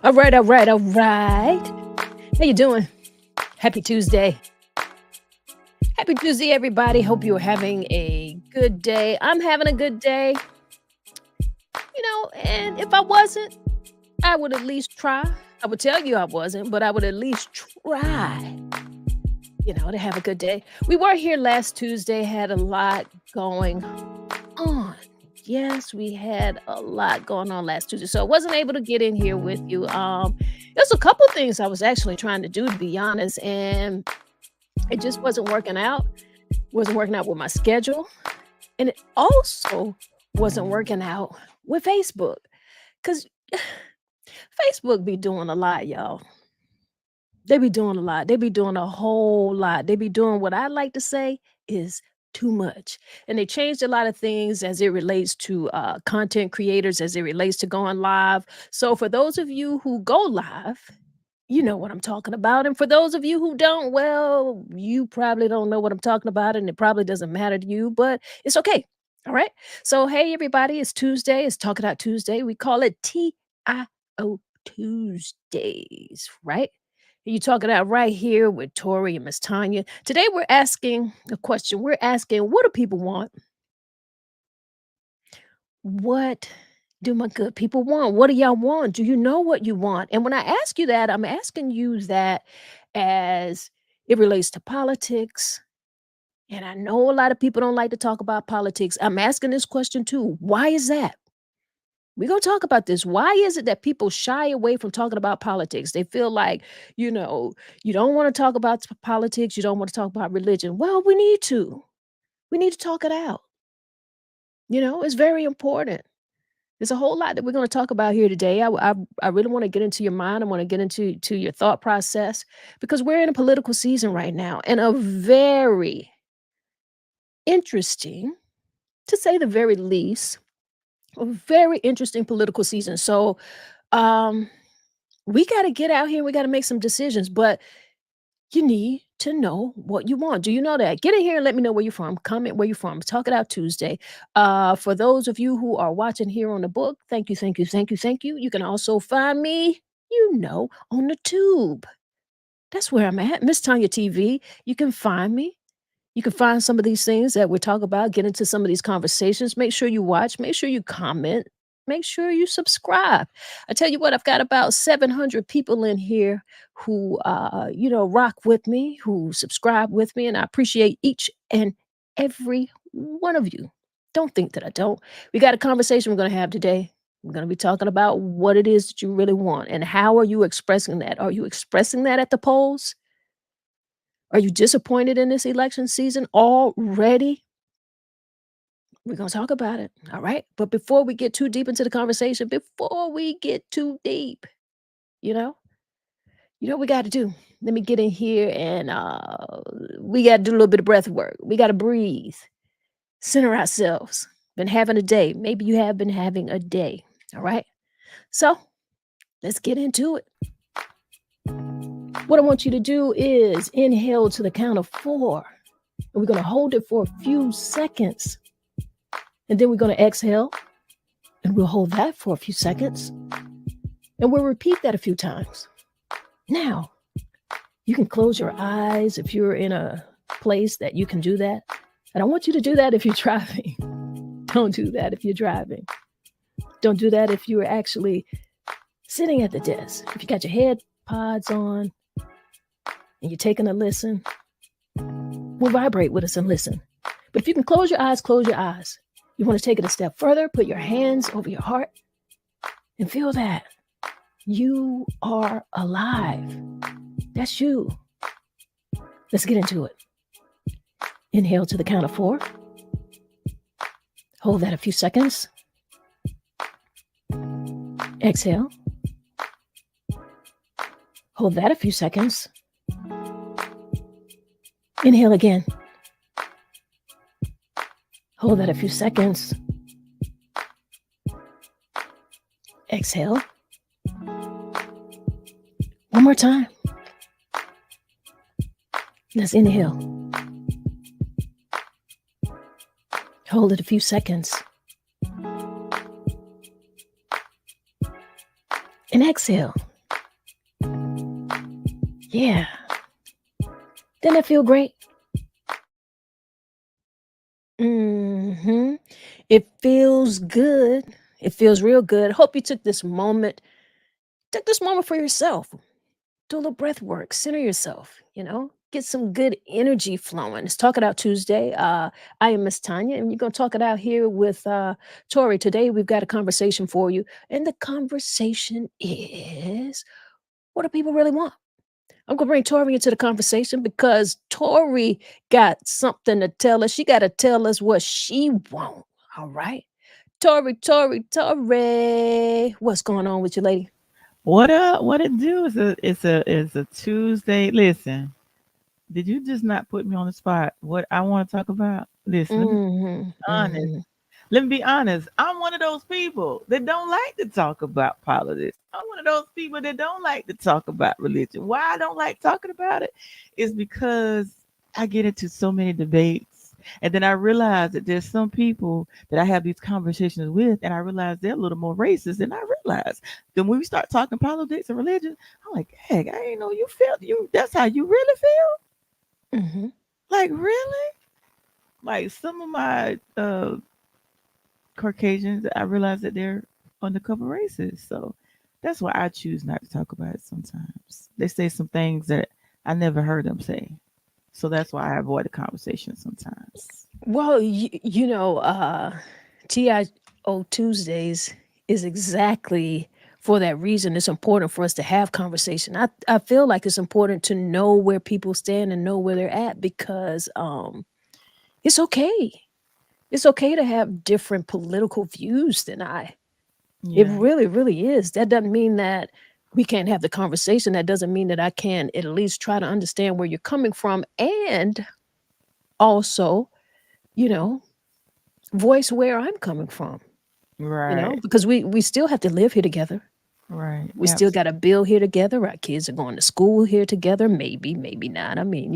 All right, all right, all right. How you doing? Happy Tuesday. Happy Tuesday, everybody. Hope you're having a good day. I'm having a good day. And if I wasn't, I would at least try. I would tell you I wasn't, but I would at least try, to have a good day. We were here last Tuesday, had a lot going on. Yes, we had a lot going on last Tuesday, so I wasn't able to get in here with you. There's a couple things I was actually trying to do, to be honest, and it just wasn't working out. Wasn't working out with my schedule, and it also wasn't working out with Facebook, because Facebook be doing a lot, y'all. They be doing a lot. They be doing a whole lot. They be doing what I like to say is too much. And they changed a lot of things as it relates to content creators, as it relates to going live. So for those of you who go live, you know what I'm talking about. And for those of you who don't, well, you probably don't know what I'm talking about, and it probably doesn't matter to you, but it's okay. All right. So, hey, everybody, it's Tuesday. It's Talk It Out Tuesday. We call it TIO Tuesdays, right? You talk it out right here with Tori and MsTonya. Today we're asking a question. We're asking, what do people want? What do my good people want? What do y'all want? Do you know what you want? And when I ask you that, I'm asking you that as it relates to politics. And I know a lot of people don't like to talk about politics. I'm asking this question too. Why is that? We're going to talk about this. Why is it that people shy away from talking about politics? They feel like, you don't want to talk about politics. You don't want to talk about religion. Well, we need to. We need to talk it out. It's very important. There's a whole lot that we're going to talk about here today. I really want to get into your mind. I want to get into your thought process, because we're in a political season right now, and a very interesting, to say the very least, a very interesting political season. So, we got to get out here. We got to make some decisions, but you need to know what you want. Do you know that? Get in here and let me know where you're from. Comment where you're from. Talk It Out Tuesday. For those of you who are watching here on the book, thank you, thank you, thank you, thank you. You can also find me, on the tube. That's where I'm at. MsTonya TV. You can find me. You can find some of these things that we talk about, get into some of these conversations. Make sure you watch, make sure you comment, make sure you subscribe. I tell you what, I've got about 700 people in here who, rock with me, who subscribe with me, and I appreciate each and every one of you. Don't think that I don't. We got a conversation we're going to have today. We're going to be talking about what it is that you really want, and how are you expressing that? Are you expressing that at the polls? Are you disappointed in this election season already? We're going to talk about it. All right. But before we get too deep into the conversation, before we get too deep, you know, what we got to do? Let me get in here, and we got to do a little bit of breath work. We got to breathe, center ourselves. Been having a day. Maybe you have been having a day. All right. So let's get into it. What I want you to do is inhale to the count of 4. And we're going to hold it for a few seconds. And then we're going to exhale. And we'll hold that for a few seconds. And we'll repeat that a few times. Now, you can close your eyes if you're in a place that you can do that. I don't want you to do that if you're driving. Don't do that if you're driving. Don't do that if you're actually sitting at the desk. If you got your head pods on and you're taking a listen, we'll vibrate with us and listen. But if you can close your eyes, close your eyes. You want to take it a step further, put your hands over your heart and feel that you are alive. That's you. Let's get into it. Inhale to the count of 4. Hold that a few seconds. Exhale. Hold that a few seconds. Inhale again. Hold that a few seconds. Exhale. One more time. Let's inhale. Hold it a few seconds. And exhale. Yeah. Didn't it feel great? Mhm. It feels good. It feels real good. Hope you took this moment for yourself. Do a little breath work, center yourself, get some good energy flowing. It's Talk It Out Tuesday. I am Miss Tanya, and you're going to talk it out here with Tori. Today, we've got a conversation for you, and the conversation is, what do people really want? I'm going to bring Tori into the conversation because Tori got something to tell us. She got to tell us what she wants. All right. Tori. What's going on with you, lady? What up? What it do? It's a Tuesday. Listen, did you just not put me on the spot? What I want to talk about? Listen, let me be Hmm. honest. Hmm. Let me be honest. I'm one of those people that don't like to talk about politics. I'm one of those people that don't like to talk about religion. Why I don't like talking about it is because I get into so many debates. And then I realize that there's some people that I have these conversations with, and I realize they're a little more racist than I realize. Then when we start talking politics and religion, I'm like, heck, I ain't know you felt you. That's how you really feel. Hmm. Like really? Like some of my Caucasians, I realize that they're undercover racists. So that's why I choose not to talk about it sometimes. They say some things that I never heard them say. So that's why I avoid the conversation sometimes. Well, TIO Tuesdays is exactly for that reason. It's important for us to have conversation. I feel like it's important to know where people stand and know where they're at because it's okay. It's okay to have different political views than I. It Yeah, really, really is. That doesn't mean that we can't have the conversation. That doesn't mean that I can at least try to understand where you're coming from and also, you know, voice where I'm coming from, right, because we still have to live here together. right. We still got to Absolutely. build here together. Our kids are going to school here together. Maybe, maybe not. I mean,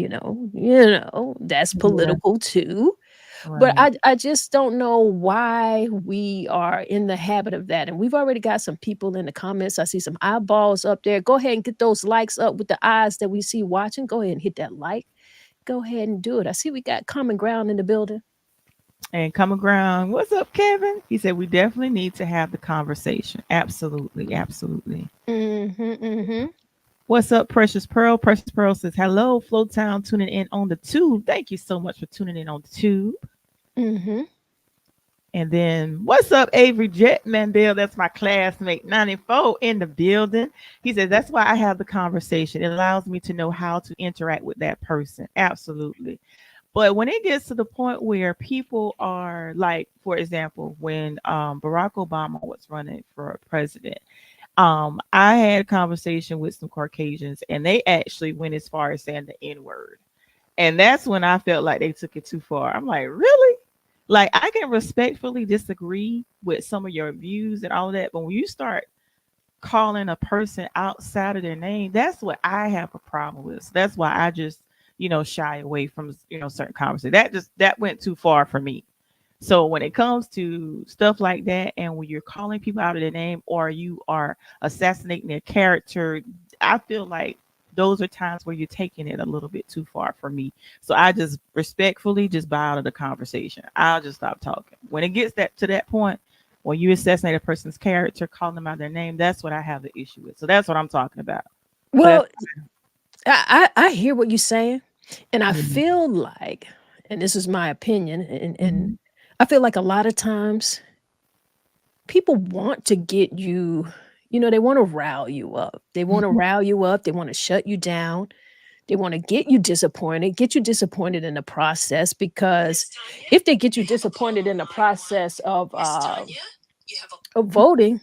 that's Yeah, political too. But right. I just don't know why we are in the habit of that. And we've already got some people in the comments. I see some eyeballs up there. Go ahead and get those likes up with the eyes that we see watching. Go ahead and hit that like. Go ahead and do it. I see we got common ground in the building. And common ground. What's up, Kevin? He said we definitely need to have the conversation. Absolutely, absolutely. Mm-hmm, mm-hmm, What's up, Precious Pearl? Precious Pearl says, hello, Flowtown, tuning in on the tube. Thank you so much for tuning in on the tube. mm-hmm. And then, what's up, Avery Jet Mandel? That's my classmate, 94 in the building. He says, that's why I have the conversation. It allows me to know how to interact with that person. Absolutely. But when it gets to the point where people are like, for example, when Barack Obama was running for president, I had a conversation with some Caucasians, and they actually went as far as saying the N word. And that's when I felt like they took it too far. I'm like, really? Like, I can respectfully disagree with some of your views and all of that, but when you start calling a person outside of their name, that's what I have a problem with. So that's why I just, shy away from, certain conversations. That went too far for me. So when it comes to stuff like that, and when you're calling people out of their name or you are assassinating their character, I feel like those are times where you're taking it a little bit too far for me. So I just respectfully just bow out of the conversation. I'll just stop talking. When it gets that to that point, when you assassinate a person's character, calling them out their name, that's what I have the issue with. So that's what I'm talking about. So that's Well, I hear what you're saying, and I yeah. feel like, and this is my opinion, and Mhm. I feel like a lot of times people want to get you, they want to rile you up. They want to Mhm. rile you up. They want to shut you down. They want to get you disappointed in the process because if they get you disappointed in the process of voting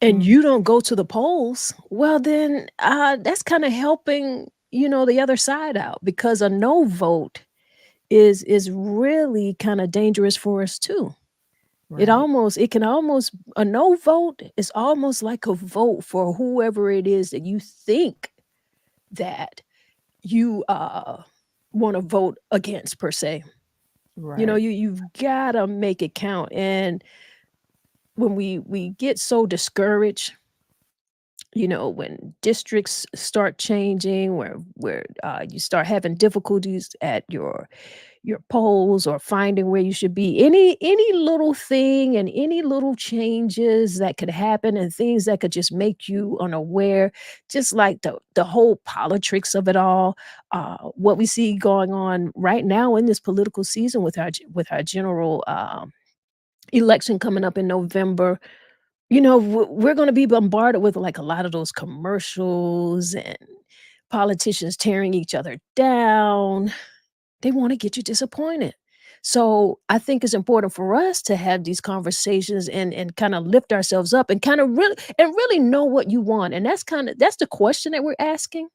and Mhm. you don't go to the polls, well, then that's kind of helping, the other side out because a no vote is really kind of dangerous for us too. Right. It can almost a no vote is almost like a vote for whoever it is that you think that you want to vote against per se. Right. You've got to make it count. And when we get so discouraged, when districts start changing, where you start having difficulties at your polls or finding where you should be. Any little thing and any little changes that could happen and things that could just make you unaware, just like the whole politics of it all. What we see going on right now in this political season with our general election coming up in November. We're going to be bombarded with like a lot of those commercials and politicians tearing each other down. They wanna get you disappointed. So, I think it's important for us to have these conversations and kinda lift ourselves up and kinda really know what you want, and that's the question that we're asking.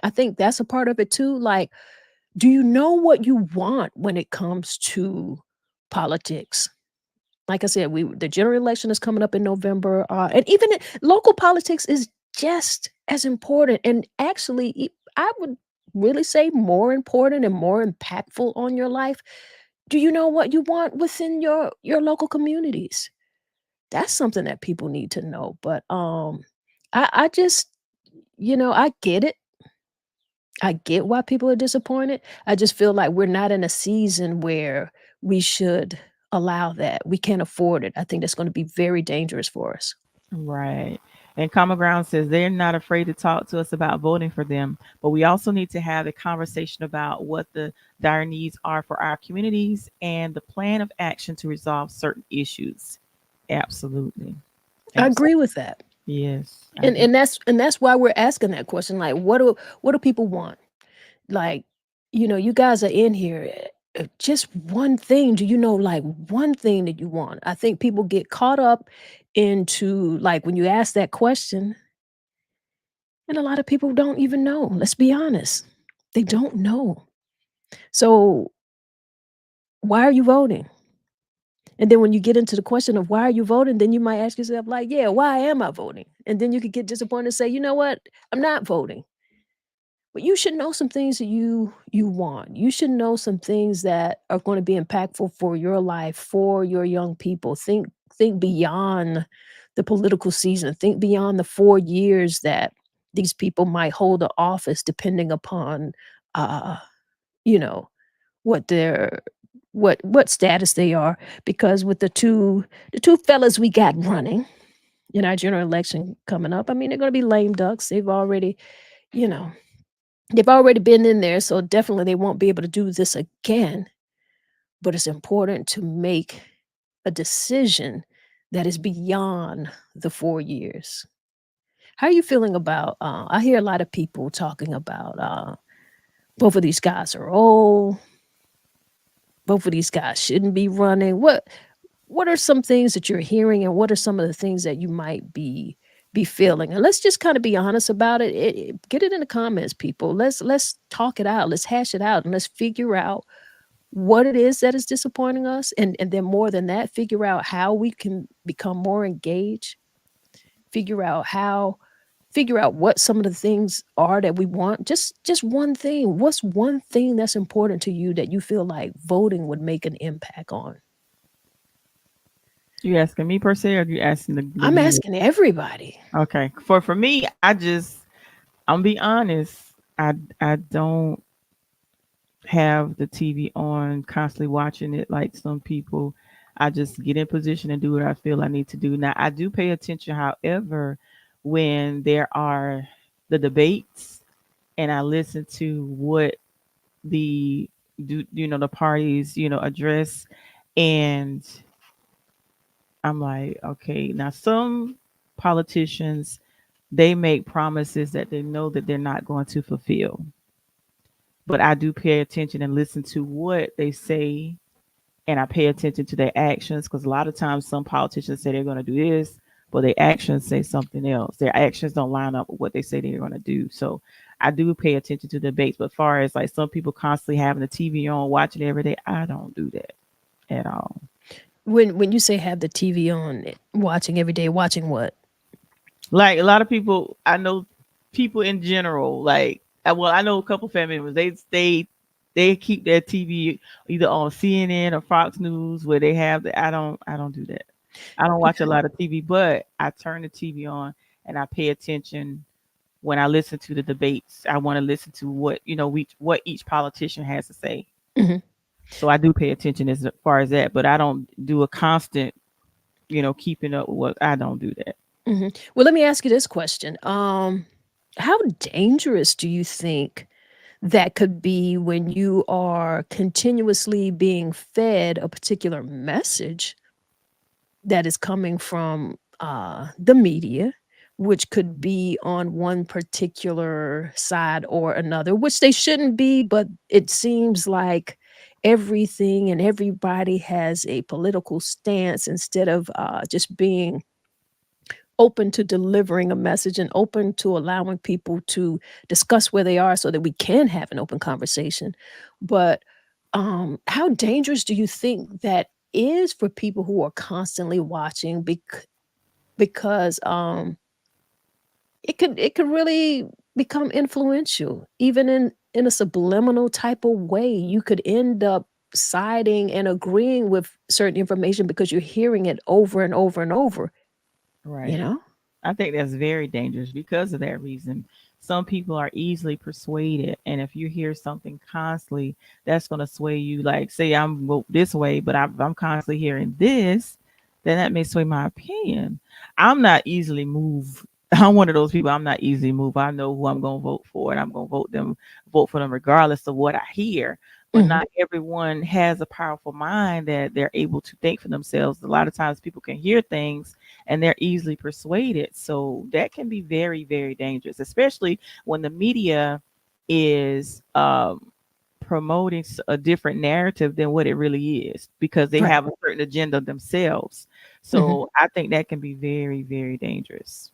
I think that's a part of it too, like, do you know what you want when it comes to politics? Like I said, the general election is coming up in November, and even local politics is just as important, and actually, I would really say more important and more impactful on your life. Do you know what you want within your local communities? That's something that people need to know. But I just, I get it. I get why people are disappointed. I just feel like we're not in a season where we should allow that. We can't afford it. I think that's going to be very dangerous for us. Right. And Common Ground says they're not afraid to talk to us about voting for them, but we also need to have a conversation about what the dire needs are for our communities and the plan of action to resolve certain issues. Absolutely. I Absolutely. agree with that. Yes, I And do. and that's why we're asking that question, like, what do people want? Like, you guys are in here, just one thing. Do you know, like, one thing that you want? I think people get caught up into, like, when you ask that question, and a lot of people don't even know, let's be honest. They don't know. So, why are you voting? And then when you get into the question of why are you voting, then you might ask yourself, like, "Yeah, why am I voting?" And then you could get disappointed and say, "You know what? I'm not voting." But you should know some things that you want. You should know some things that are gonna be impactful for your life, for your young people. Think beyond the political season. Think beyond the 4 years that these people might hold the office depending upon, uh, you know, what their what status they are. Because with the two fellas we got running in our general election coming up, I mean, they're gonna be lame ducks. You know They've already been in there, so definitely they won't be able to do this again, but it's important to make a decision that is beyond the 4 years. How are you feeling about, I hear a lot of people talking about, both of these guys are old, both of these guys shouldn't be running. What are some things that you're hearing, and what are some of the things that you might be feeling? And let's just kinda be honest about it. Get it in the comments, people. Let's talk it out. Let's hash it out, and let's figure out what it is that is disappointing us, and then more than that, figure out how we can become more engaged, figure out how figure out what some of the things are that we want. Just one thing. What's one thing that's important to you that you feel like voting would make an impact on? You asking me per se, or you asking the I'm viewer? asking everybody. Okay. For me, I'm be honest. I don't have the TV on, constantly watching it like some people. I just get in position and do what I feel I need to do. Now, I do pay attention, however, when there are the debates and I listen to what the the parties, address, and I'm like, okay, now some politicians, they make promises that they know that they're not going to fulfill. But I do pay attention and listen to what they say, and I pay attention to their actions, because a lot of times some politicians say they're going to do this, but their actions say something else. Their actions don't line up with what they say they're going to do. So I do pay attention to debates. But far as like some people constantly having the TV on, watching it every day, I don't do that at all. When you say have the TV on, watching every day, watching what? Like a lot of people, I know people in general, like well, I know a couple family members. They keep their TV either on CNN or Fox News where they have the. I don't do that. I don't watch a lot of TV, but I turn the TV on and I pay attention when I listen to the debates. I want to listen to what what each politician has to say. Mhm, So I do pay attention as far as that, but I don't do a constant, keeping up with what I don't do that. mhm. Well, let me ask you this question. How dangerous do you think that could be when you are continuously being fed a particular message that is coming from the media, which could be on one particular side or another, which they shouldn't be, but it seems like everything and everybody has a political stance instead of just being open to delivering a message and open to allowing people to discuss where they are so that we can have an open conversation. But how dangerous do you think that is for people who are constantly watching because it could really become influential even in a subliminal type of way. You could end up siding and agreeing with certain information because you're hearing it over and over and over, you Right. know? I think that's very dangerous because of that reason. Some people are easily persuaded, and if you hear something constantly, that's going to sway you. Like, say I'm vote this way, but I'm constantly hearing this, then that may sway my opinion. I'm not easily moved. I'm one of those people. I'm not easily moved. I know who I'm going to vote for, and I'm going to vote for them regardless of what I hear. But Mhm. not everyone has a powerful mind that they're able to think for themselves. A lot of times, people can hear things and they're easily persuaded. So that can be very, very dangerous, especially when the media is promoting a different narrative than what it really is because they Right. have a certain agenda themselves. Mhm. So I think that can be very, very dangerous.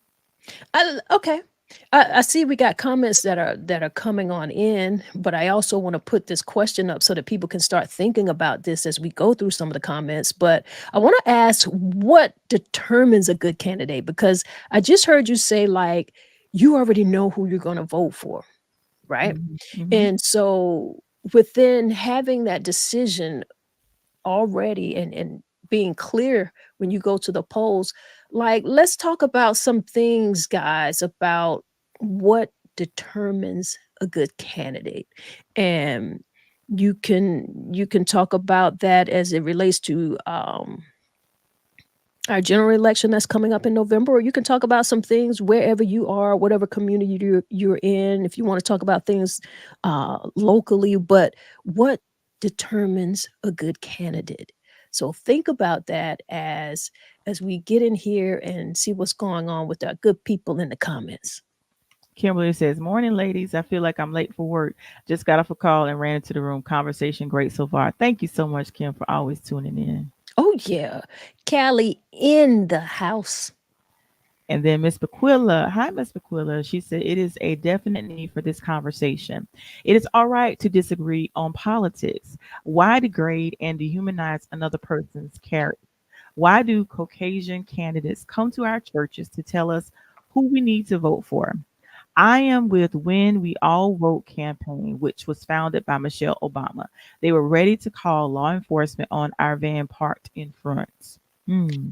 Okay. I see we got comments that are coming on in, but I also want to put this question up so that people can start thinking about this as we go through some of the comments. But I want to ask what determines a good candidate because I just heard you say like you already know who you're going to vote for, right? Hmm. Hmm. And so within having that decision already and being clear when you go to the polls, like let's talk about some things guys about what determines a good candidate. And you can talk about that as it relates to our general election that's coming up in November, or you can talk about some things wherever you are, whatever community you're in. If you want to talk about things locally, but what determines a good candidate? So think about that as we get in here and see what's going on with our good people in the comments. Kimberly says, "Morning, ladies. I feel like I'm late for work. Just got off a call and ran into the room. Conversation great so far. Thank you so much, Kim, for always tuning in." Oh yeah, Callie in the house. And then Miss Bequilla, hi, Miss Bequilla. She said, "It is a definite need for this conversation. It is all right to disagree on politics. Why degrade and dehumanize another person's character? Why do Caucasian candidates come to our churches to tell us who we need to vote for? I am with When We All Vote campaign, which was founded by Michelle Obama. They were ready to call law enforcement on our van parked in front." Hmm.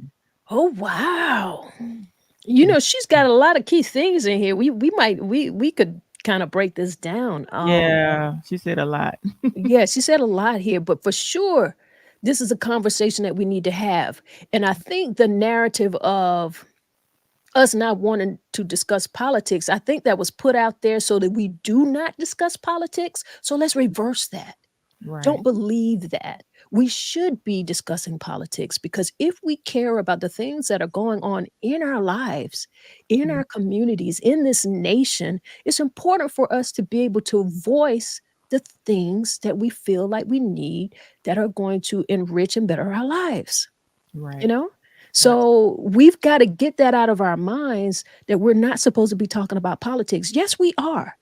Oh wow. You And know, she's got a lot of key things in here. We could kind of break this down. yeah, she said a lot. Yeah, she said a lot here, but for sure, this is a conversation that we need to have. And I think the narrative of us not wanting to discuss politics, I think that was put out there so that we do not discuss politics. So let's reverse that. Don't Right. believe that. We should be discussing politics because if we care about the things that are going on in our lives, in Mm. our communities, in this nation, it's important for us to be able to voice the things that we feel like we need that are going to enrich and better our lives, you Right. know? Right. So we've got to get that out of our minds that we're not supposed to be talking about politics. Yes, we are.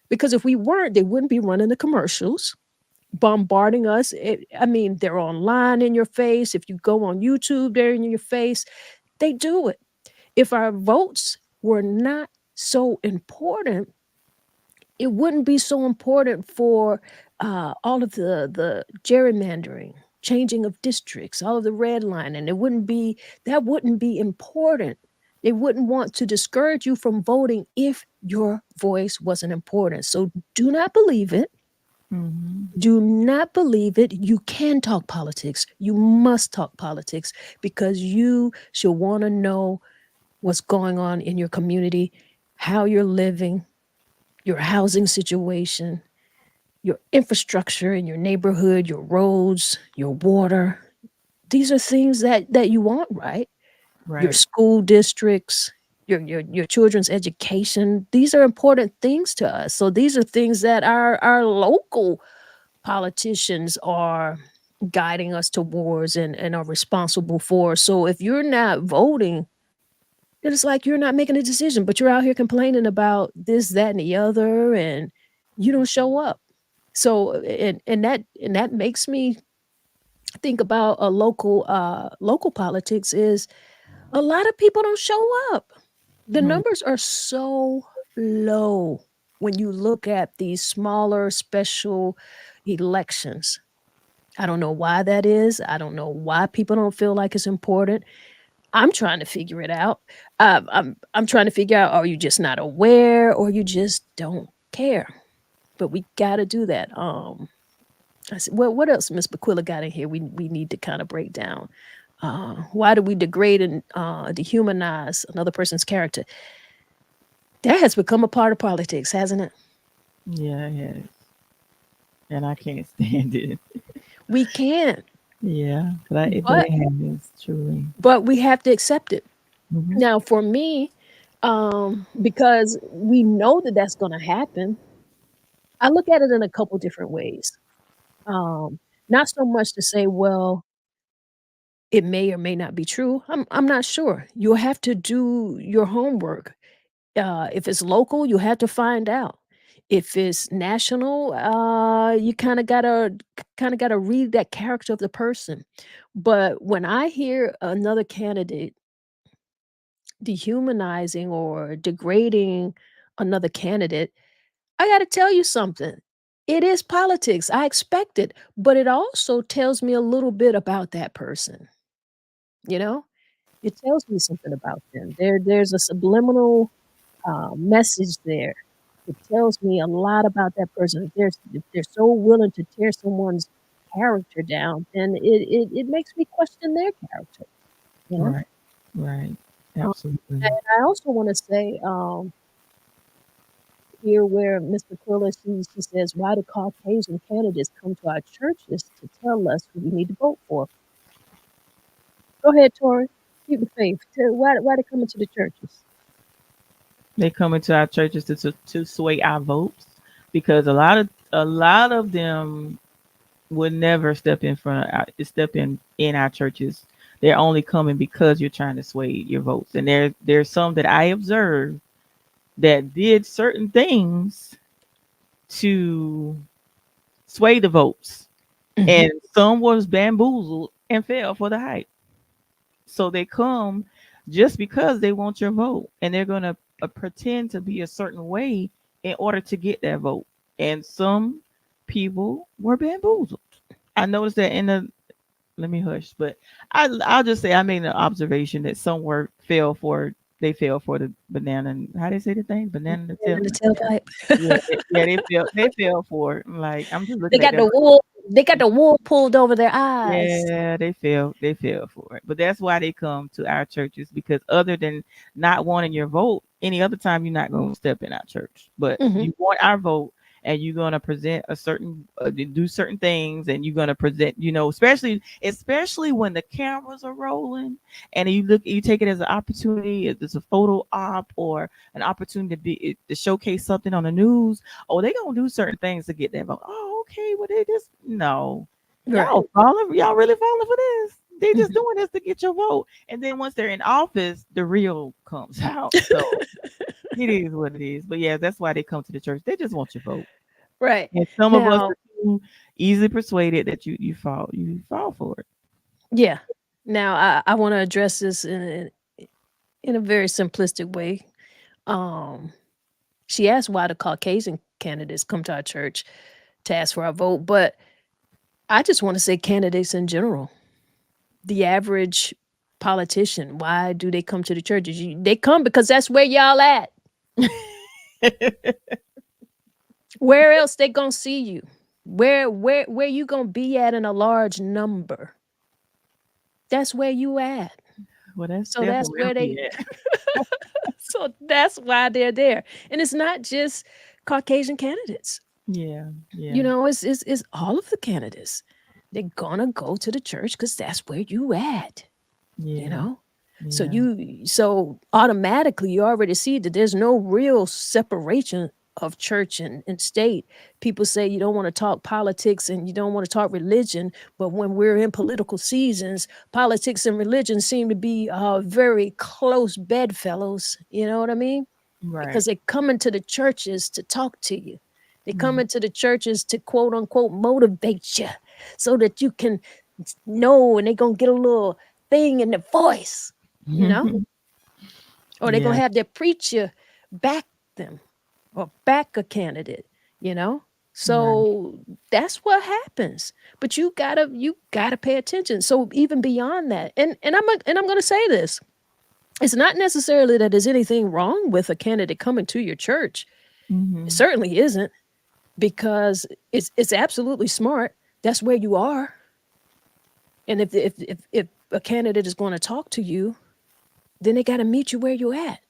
Because if we weren't, they wouldn't be running the commercials bombarding us. I mean, they're online in your face. If you go on YouTube, they're in your face. They do it. If our votes were not so important, it wouldn't be so important for all of the gerrymandering, changing of districts, all of the redlining. It wouldn't be that wouldn't be important They wouldn't want to discourage you from voting if your voice wasn't important. So do not believe it. Hmm. Do not believe it. You can talk politics. You must talk politics because you should want to know what's going on in your community, how you're living, your housing situation, your infrastructure in your neighborhood, your roads, your water. These are things that you want, right? Your Right. school districts, your children's education. These are important things to us. So these are things that our local politicians are guiding us towards and are responsible for. So if you're not voting, then it's like you're not making a decision, but you're out here complaining about this, that, and the other, and you don't show up. So and that makes me think about a local politics is a lot of people don't show up. The Right. numbers are so low when you look at these smaller special elections. I don't know why that is. I don't know why people don't feel like it's important. I'm trying to figure it out. I'm trying to figure out, are you just not aware or you just don't care? But we got to do that. I said, well, what else Miss Bequilla got in here? We need to kind of break down. Why do we degrade and dehumanize another person's character? That has become a part of politics, hasn't it? Yeah, it has. And I can't stand it. We can, Yeah, but but it has truly. we have to accept it. Hmm. Now, for me, because we know that that's going to happen, I look at it in a couple different ways. Um, Not so much to say, well, it may or may not be true. I'm not sure. You'll have to do your homework. If it's local, you have to find out. If it's national, you kind of gotta read that character of the person. But when I hear another candidate dehumanizing or degrading another candidate, I got to tell you something. It is politics. I expect it, but it also tells me a little bit about that person. You know, it tells me something about them. There's a subliminal message there. It tells me a lot about that person. If they're so willing to tear someone's character down, then it makes me question their character. You know, Right. Right. um, Absolutely. and I also want to say here where Mr. Quilla, she says, why do Caucasian candidates come to our churches to tell us who we need to vote for? Go ahead, Tori. Keep the faith. Why they coming to the churches? They come into our churches to sway our votes because a lot of them would never step in front of step in our churches. They're only coming because you're trying to sway your votes. And there's some that I observed that did certain things to sway the votes. Hmm. And some was bamboozled and fell for the hype. So they come just because they want your vote, and they're going to pretend to be a certain way in order to get that vote. And some people were bamboozled. I noticed that in the let me hush, but I'll just say I made an observation that some were fell for the banana and how they say the thing banana in the In tail. the tailpipe. Yeah, they fell for it. I'm just They looking at got them. the wool. They got the wool pulled over their eyes. Yeah, they fell for it. But that's why they come to our churches because other than not wanting your vote, any other time you're not going to step in our church. But Hmm. you want our vote and you're going to present a certain do certain things and you're going to present, especially when the cameras are rolling and you take it as an opportunity, if it's a photo op or an opportunity to showcase something on the news. Oh, they going to do certain things to get that vote. Oh, okay, well they just no. Right. Y'all really falling for this. They just Mhm. doing this to get your vote. And then once they're in office, the real comes out. So it is what it is. But yeah, that's why they come to the church. They just want your vote. Right. And some of us Now, are too easily persuaded that you fall for it. yeah. Now I want to address this in a very simplistic way. Um, she asked why the Caucasian candidates come to our church to ask for our vote, but I just want to say candidates in general. The average politician, why do they come to the churches? They come because that's where y'all at. Where else they gonna see you? Where you gonna be at in a large number? That's where you at. Well, that's So that's definitely where where we they at. so that's why they're there. And it's not just Caucasian candidates. Yeah, You yeah, know, it's all of the candidates. They're gonna go to the church because that's where you at, you yeah, know? So yeah. so automatically you already see that there's no real separation of church and state. People say you don't want to talk politics and you don't want to talk religion, but when we're in political seasons, politics and religion seem to be very close bedfellows. You know what I mean? Right. Because they come into the churches to talk to you. They come Mm. into the churches to quote unquote motivate you so that you can know, and they're going to get a little thing in the voice, you know, or they're going Yeah, to have their preacher back them or back a candidate, you know. right. So that's what happens. But you gotta pay attention. So even beyond that, and I'm gonna say this, it's not necessarily that there's anything wrong with a candidate coming to your church. It Hmm. certainly isn't, because it's absolutely smart. That's where you are. And if a candidate is going to talk to you, then they got to meet you where you're at.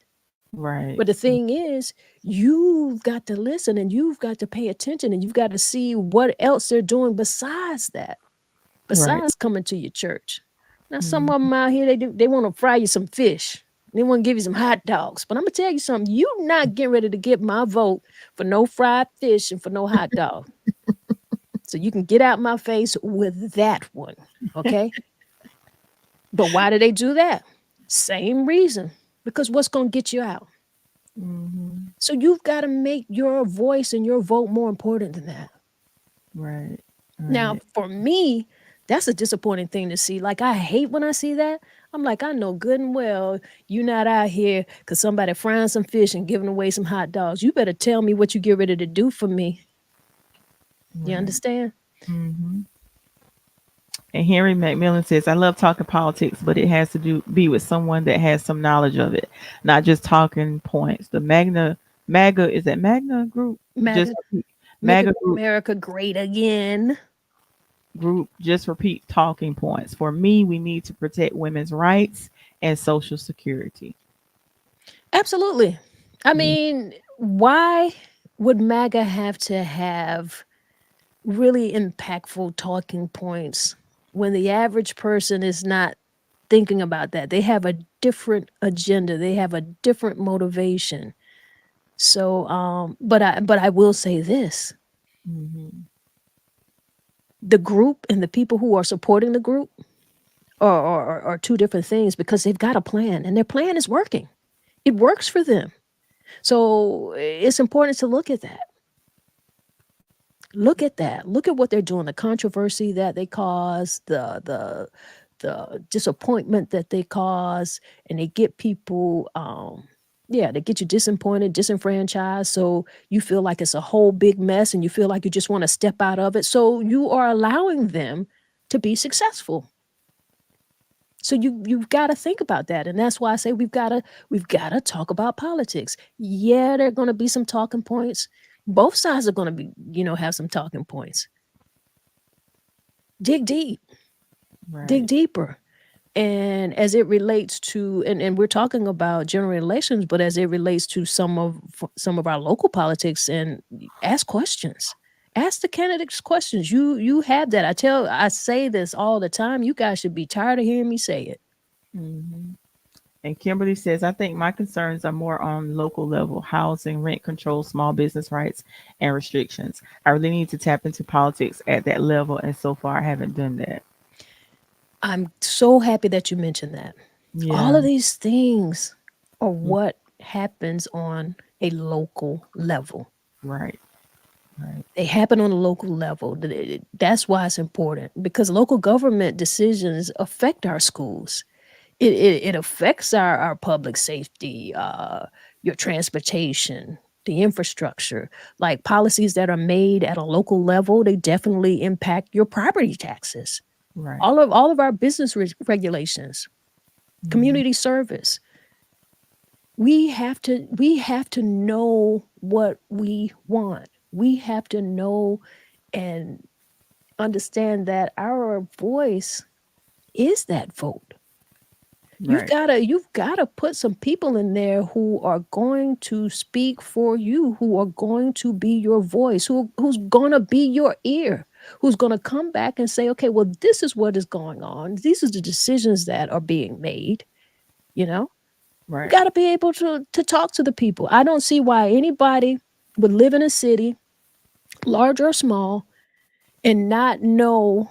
Right. But the thing is, you've got to listen and you've got to pay attention and you've got to see what else they're doing besides that, Right. besides coming to your church. Now, some Mm. of them out here, they want to fry you some fish. They want to give you some hot dogs. But I'm going to tell you something. You not getting ready to get my vote for no fried fish and for no hot dog. So you can get out my face with that one. Okay. But why do they do that? Same reason. Because what's going to get you out? Hmm. So you've got to make your voice and your vote more important than that. Right. Now, Right. for me, that's a disappointing thing to see. Like, I hate when I see that. I'm like, I know good and well you're not out here because somebody frying some fish and giving away some hot dogs. You better tell me what you get ready to do for me. You Right. understand? Hmm. And Henry McMillan says, "I love talking politics, but it has to be with someone that has some knowledge of it, not just talking points." The MAGA, is that MAGA group? Just MAGA, repeat, making MAGA group America great again. just repeat talking points. For me, we need to protect women's rights and social security. Absolutely. I Yeah. mean, why would MAGA have to have really impactful talking points when the average person is not thinking about that? They have a different agenda, they have a different motivation. So, but I will say this: Hmm. the group and the people who are supporting the group are two different things because they've got a plan and their plan is working. It works for them. So it's important to look at that. Look at that. Look at what they're doing, the controversy that they cause, the disappointment that they cause, and they get people yeah, they get you disappointed, disenfranchised, so you feel like it's a whole big mess and you feel like you just want to step out of it. So you are allowing them to be successful. So you've got to think about that, and that's why I say we've got to talk about politics. Yeah, there are going to be some talking points. Both sides are going to have some talking points. Dig deep, dig Right. deeper. And as it relates to, and we're talking about general elections, but as it relates to some of our local politics, and ask questions. Ask the candidates questions. You have that. I say this all the time. You guys should be tired of hearing me say it. Hmm. And Kimberly says, "I think my concerns are more on local level: housing, rent control, small business rights, and restrictions. I really need to tap into politics at that level, and so far I haven't done that." I'm so happy that you mentioned that. All Yeah. of these things are what happens on a local level. Right. Right. They happen on a local level. That's why it's important, because local government decisions affect our schools. It affects our public safety, your transportation, the infrastructure. Like policies that are made at a local level, they definitely impact your property taxes. Right. All of our business regulations. Mhm. community service. We have to know what we want. We have to know and understand that our voice is that vote. Right. You've got to put some people in there who are going to speak for you, who are going to be your voice, who's going to be your ear, who's going to come back and say, "Okay, well this is what is going on. These are the decisions that are being made," you know? You Right. got to be able to talk to the people. I don't see why anybody would live in a city, large or small, and not know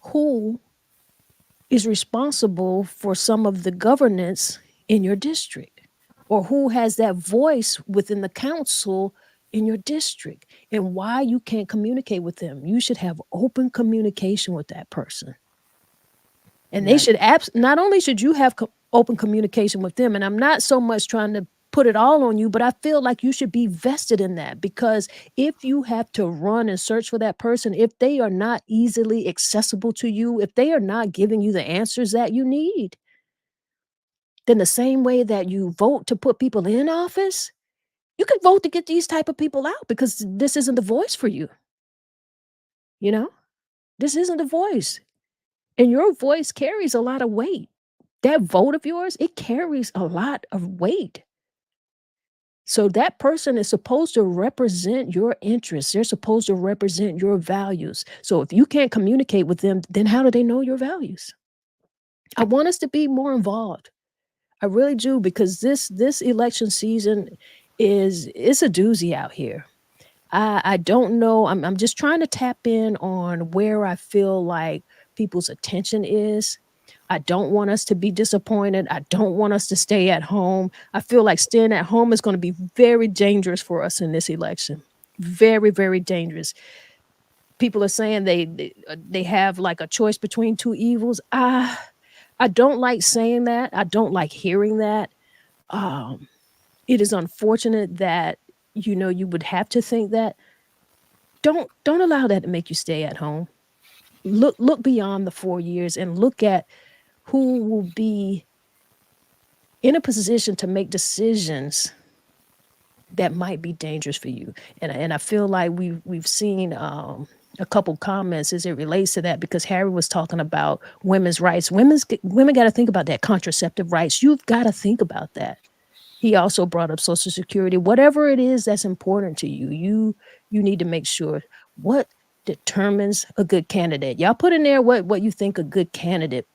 who is responsible for some of the governance in your district, or who has that voice within the council in your district, and why you can't communicate with them. You should have open communication with that person. And they Right. should not only should you have open communication with them, and I'm not so much trying to put it all on you, but I feel like you should be vested in that, because if you have to run and search for that person, if they are not easily accessible to you, if they are not giving you the answers that you need, then the same way that you vote to put people in office, you could vote to get these type of people out, because this isn't the voice for you, you know? This isn't the voice. And your voice carries a lot of weight. That vote of yours, it carries a lot of weight. So that person is supposed to represent your interests. They're supposed to represent your values. So if you can't communicate with them, then how do they know your values? I want us to be more involved. I really do, because this election season is it's a doozy out here. I don't know. I'm just trying to tap in on where I feel like people's attention is. I don't want us to be disappointed. I don't want us to stay at home. I feel like staying at home is going to be very dangerous for us in this election. Very, very dangerous. People are saying they have like a choice between two evils. I don't like saying that. I don't like hearing that. Um, it is unfortunate that you would have to think that. Don't allow that to make you stay at home. Look beyond the 4 years and look at who will be in a position to make decisions that might be dangerous for you. And I feel like we've seen a couple comments as it relates to that, because Harry was talking about women's rights. Women got to think about that, contraceptive rights. You've got to think about that. He also brought up Social Security. Whatever it is that's important to you, you need to make sure what determines a good candidate. Y'all put in there what you think a good candidate,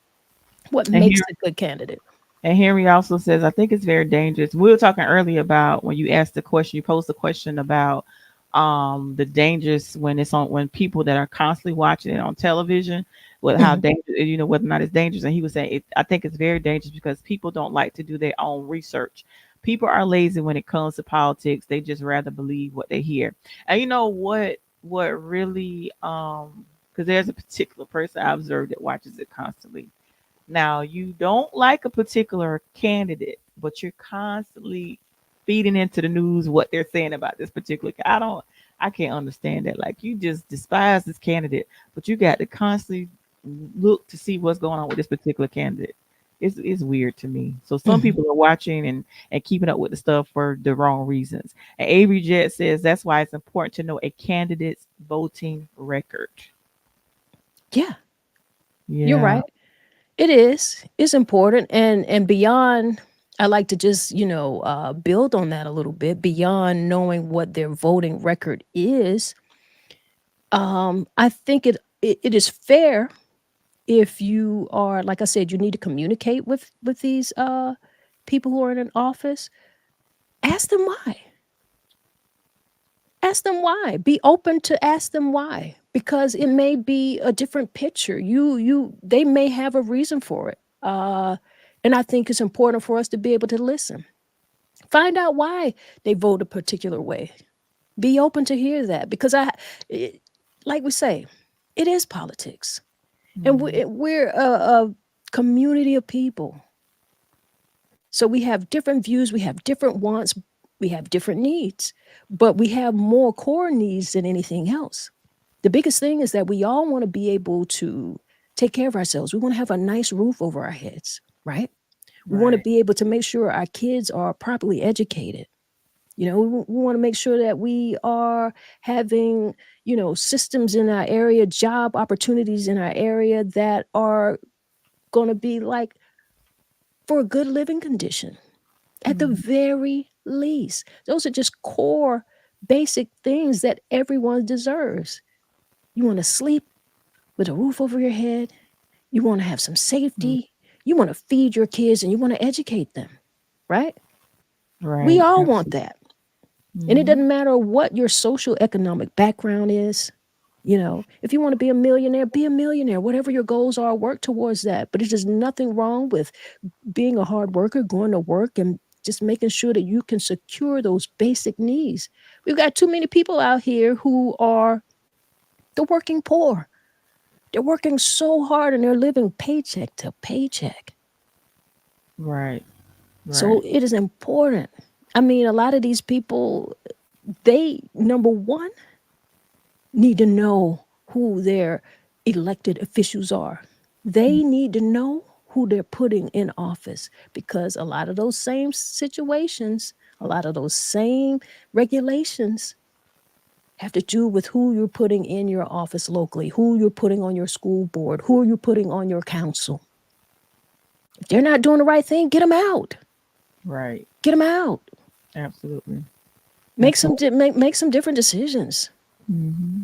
what And makes here a good candidate. and Henry also says, I think it's very dangerous. We were talking earlier about when you asked the question, you posed the question about the dangers when it's on when people that are constantly watching it on television, with how Mhm. dangerous, whether or not it's dangerous. And he was saying I think it's very dangerous because people don't like to do their own research. People are lazy when it comes to politics. They just rather believe what they hear. And you know what really because there's a particular person I observed that watches it constantly. Now, you don't like a particular candidate, but you're constantly feeding into the news what they're saying about this particular. I can't understand that. Like, you just despise this candidate, but you got to constantly look to see what's going on with this particular candidate. It's weird to me. So some Mhm. people are watching and keeping up with the stuff for the wrong reasons. And Avery Jet says that's why it's important to know a candidate's voting record. Yeah, you're Yeah. right. It is. It's important, and beyond. I like to just build on that a little bit. Beyond knowing what their voting record is, I think it is fair if you are, like I said, you need to communicate with these people who are in an office. Ask them why. Ask them why. Be open to ask them why, because it may be a different picture. They may have a reason for it. And I think it's important for us to be able to listen. Find out why they vote a particular way. Be open to hear that, because it, like we say, it is politics, and Mhm. we're a community of people. So we have different views, we have different wants, we have different needs, but we have more core needs than anything else. The biggest thing is that we all want to be able to take care of ourselves. We want to have a nice roof over our heads, right? We want to Right. be able to make sure our kids are properly educated. We want to make sure that we are having, systems in our area, job opportunities in our area that are going to be like for a good living condition at the Mhm. very least. Those are just core basic things that everyone deserves. You want to sleep with a roof over your head. You want to have some Mm. safety. You want to feed your kids and you want to educate them, right? We Right. all want Absolutely. that. And it Hmm. doesn't matter what your social economic background is. If you want to be a millionaire, whatever your goals are, work towards that. But there's nothing wrong with being a hard worker, going to work and just making sure that you can secure those basic needs. We've got too many people out here who are the working poor. They're working so hard and they're living paycheck to paycheck. Right. So Right. it is important. I mean, a lot of these people, they, number one, need to know who their elected officials are. They need to know who they're putting in office because a lot of those same situations, a lot of those same regulations have to do with who you're putting in your office locally, who you're putting on your school board, who you're putting on your council. If they're not doing the right thing, get them out. Right. Get them out. Absolutely. Make That's some what. make some different decisions. Hmm.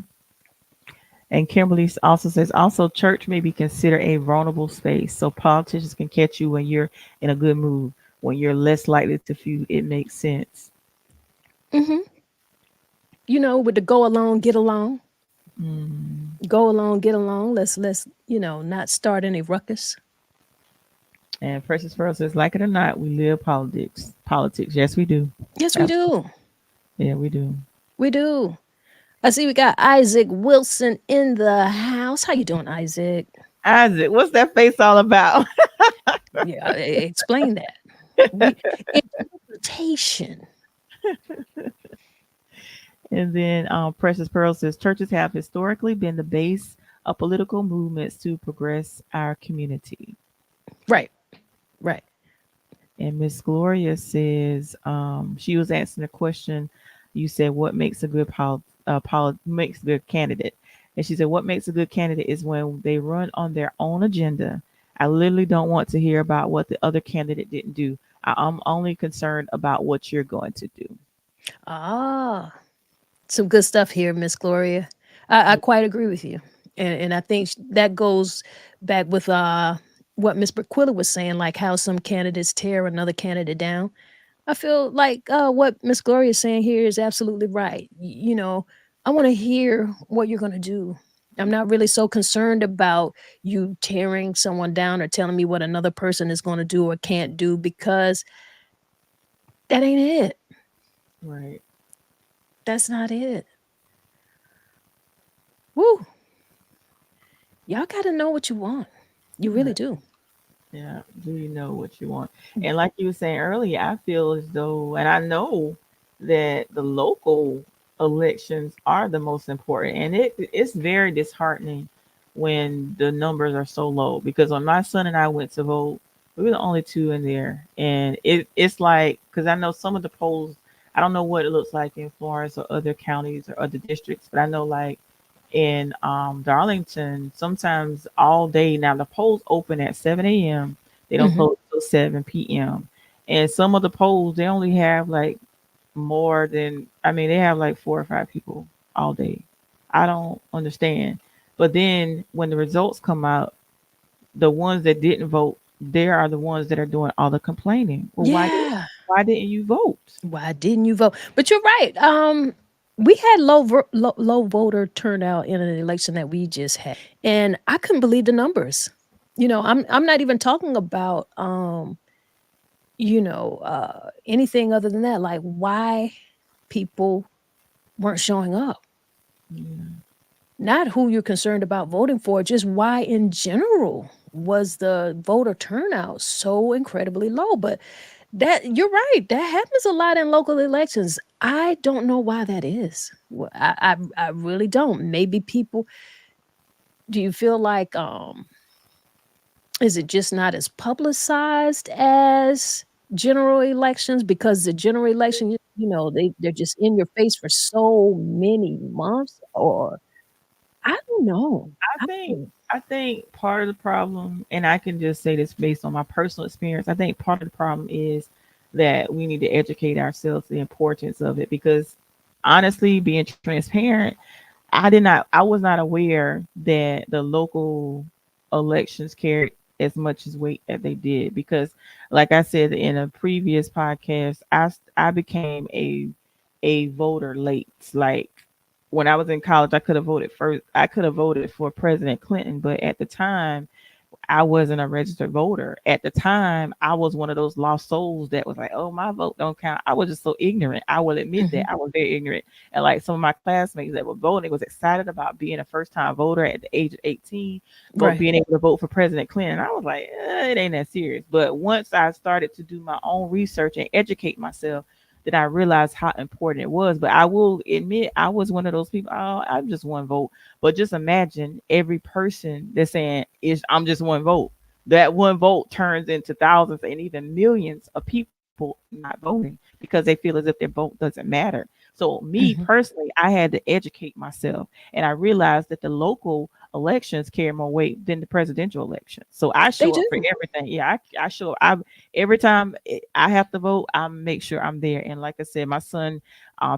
And Kimberly also says, also church may be considered a vulnerable space, so politicians can catch you when you're in a good mood, when you're less likely to feel it makes sense. Hmm. With the go along, get along. Mm. Go along, get along. Let's not start any ruckus. And Precious Pearl says, like it or not, we live politics. Politics, yes, we do. Yes, we Absolutely, do. yeah, we do. We do. I see we got Isaac Wilson in the house. How you doing, Isaac? Isaac, what's that face all about? Yeah, explain that. We interpretation. And then Precious Pearl says, churches have historically been the base of political movements to progress our community. Right, right. And Miss Gloria says, she was asking a question. You said, "What makes a good makes a good candidate?" And she said, "What makes a good candidate is when they run on their own agenda. I literally don't want to hear about what the other candidate didn't do. I'm only concerned about what you're going to do." Ah, some good stuff here, Miss Gloria. I quite agree with you, and I think that goes back with what Miss Burquilla was saying, like how some candidates tear another candidate down. I feel like what Miss Gloria is saying here is absolutely right. I want to hear what you're going to do. I'm not really so concerned about you tearing someone down or telling me what another person is going to do or can't do because that ain't it. Right. That's not it. Woo. Y'all got to know what you want. You really Right. do. Yeah. Do you know what you want? And like you were saying earlier, I feel as though, and I know that the local elections are the most important, and it's very disheartening when the numbers are so low. Because when my son and I went to vote, we were the only two in there, and it's like, because I know some of the polls. I don't know what it looks like in Florence or other counties or other districts, but I know like in Darlington, sometimes all day. Now the polls open at 7 a.m. They don't Hmm. close till 7 p.m. And some of the polls they only have like more than, I mean, they have like 4 or 5 people all day. I don't understand. But then when the results come out, the ones that didn't vote, they are the ones that are doing all the complaining. Well, Yeah. why didn't you vote? Why didn't you vote? But you're right. We had low voter turnout in an election that we just had, and I couldn't believe the numbers. I'm not even talking about anything other than that. Like why people weren't showing up. Yeah. Not who you're concerned about voting for, just why in general was the voter turnout so incredibly low. But that you're right. That happens a lot in local elections. I don't know why that is. I really don't. Maybe people. Do you feel like Is it just not as publicized as general elections? Because the general election, you know, they're just in your face for so many months, or I don't know. I I think don't I think part of the problem, and I can just say this based on my personal experience, I think part of the problem is that we need to educate ourselves the importance of it because honestly, being transparent, I was not aware that the local elections carried as much as weight as they did because like I said in a previous podcast, I became a voter late. Like when I was in college, I could have voted first. I could have voted for President Clinton, but at the time I wasn't a registered voter. At the time, I was one of those lost souls that was like, "Oh, my vote don't count." I was just so ignorant. I will admit Mhm. that I was very ignorant. And like some of my classmates that were voting was excited about being a first time voter at the age of 18, vote Right. being able to vote for President Clinton. I was like, it ain't that serious. But once I started to do my own research and educate myself, then I realized how important it was. But I will admit, I was one of those people. Oh, I'm just one vote. But just imagine every person that's saying is I'm just one vote. That one vote turns into thousands and even millions of people not voting because they feel as if their vote doesn't matter. So me Mhm. personally, I had to educate myself and I realized that the local elections carry more weight than the presidential election. So I They show up for do. everything. Yeah, I show up. Every time I have to vote, I make sure I'm there. And like I said, my son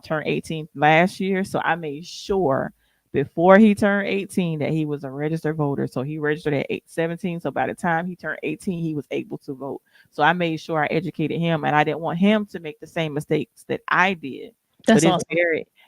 turned 18 last year, so I made sure before he turned 18 that he was a registered voter. So he registered at 17. So by the time he turned 18, he was able to vote. So I made sure I educated him and I didn't want him to make the same mistakes that I did. But That's awesome.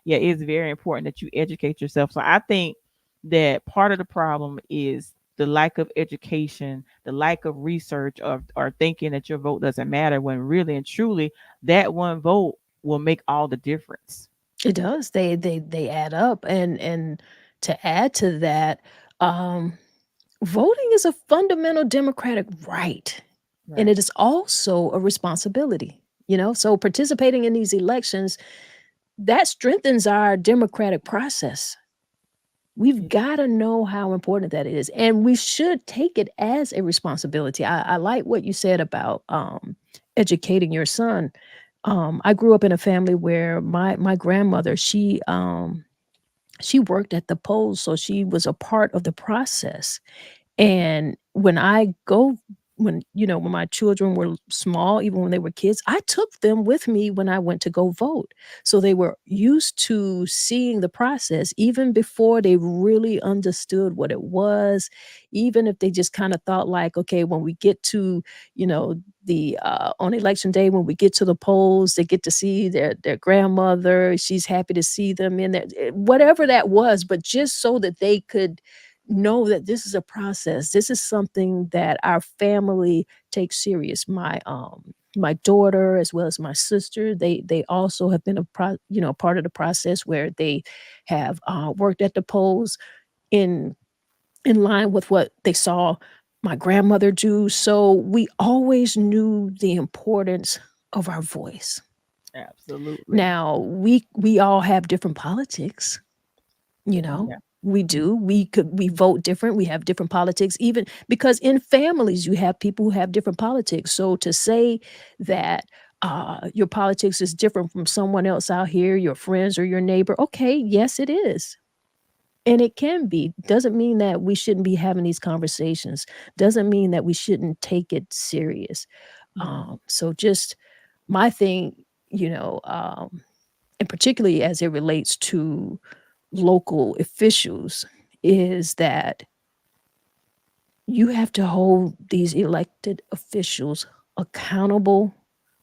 it's very important that you educate yourself. So I think that part of the problem is the lack of education, the lack of research, or thinking that your vote doesn't matter when really and truly that one vote will make all the difference. It does. They add up, and to add to that, um, voting is a fundamental democratic right, and Right. it is also a responsibility. You know, so participating in these elections that strengthens our democratic process. We've It, got to know how important that is, and we should take it as a responsibility. I like what you said about educating your son. I grew up in a family where my grandmother she worked at the polls, so she was a part of the process. And when I go when, you know, when my children were small, even when they were kids, I took them with me when I went to go vote. So they were used to seeing the process even before they really understood what it was, even if they just kind of thought like, okay, when we get to, you know, the on election day, when we get to the polls, they get to see their grandmother. She's happy to see them in there, whatever that was, but just so that they could know that this is a process. This is something that our family takes serious. My daughter as well as my sister, they also have been you know, part of the process where they have worked at the polls in line with what they saw my grandmother do. So we always knew the importance of our voice. absolutely. Now we all have different politics. You know, Yeah. we do. We vote different. We have different politics, even because in families you have people who have different politics. So to say that your politics is different from someone else out here, your friends or your neighbor, okay, yes, it is. And it can be. Doesn't mean that we shouldn't be having these conversations. Doesn't mean that we shouldn't take it serious. Yeah. So just my thing, you know, and particularly as it relates to local officials is that you have to hold these elected officials accountable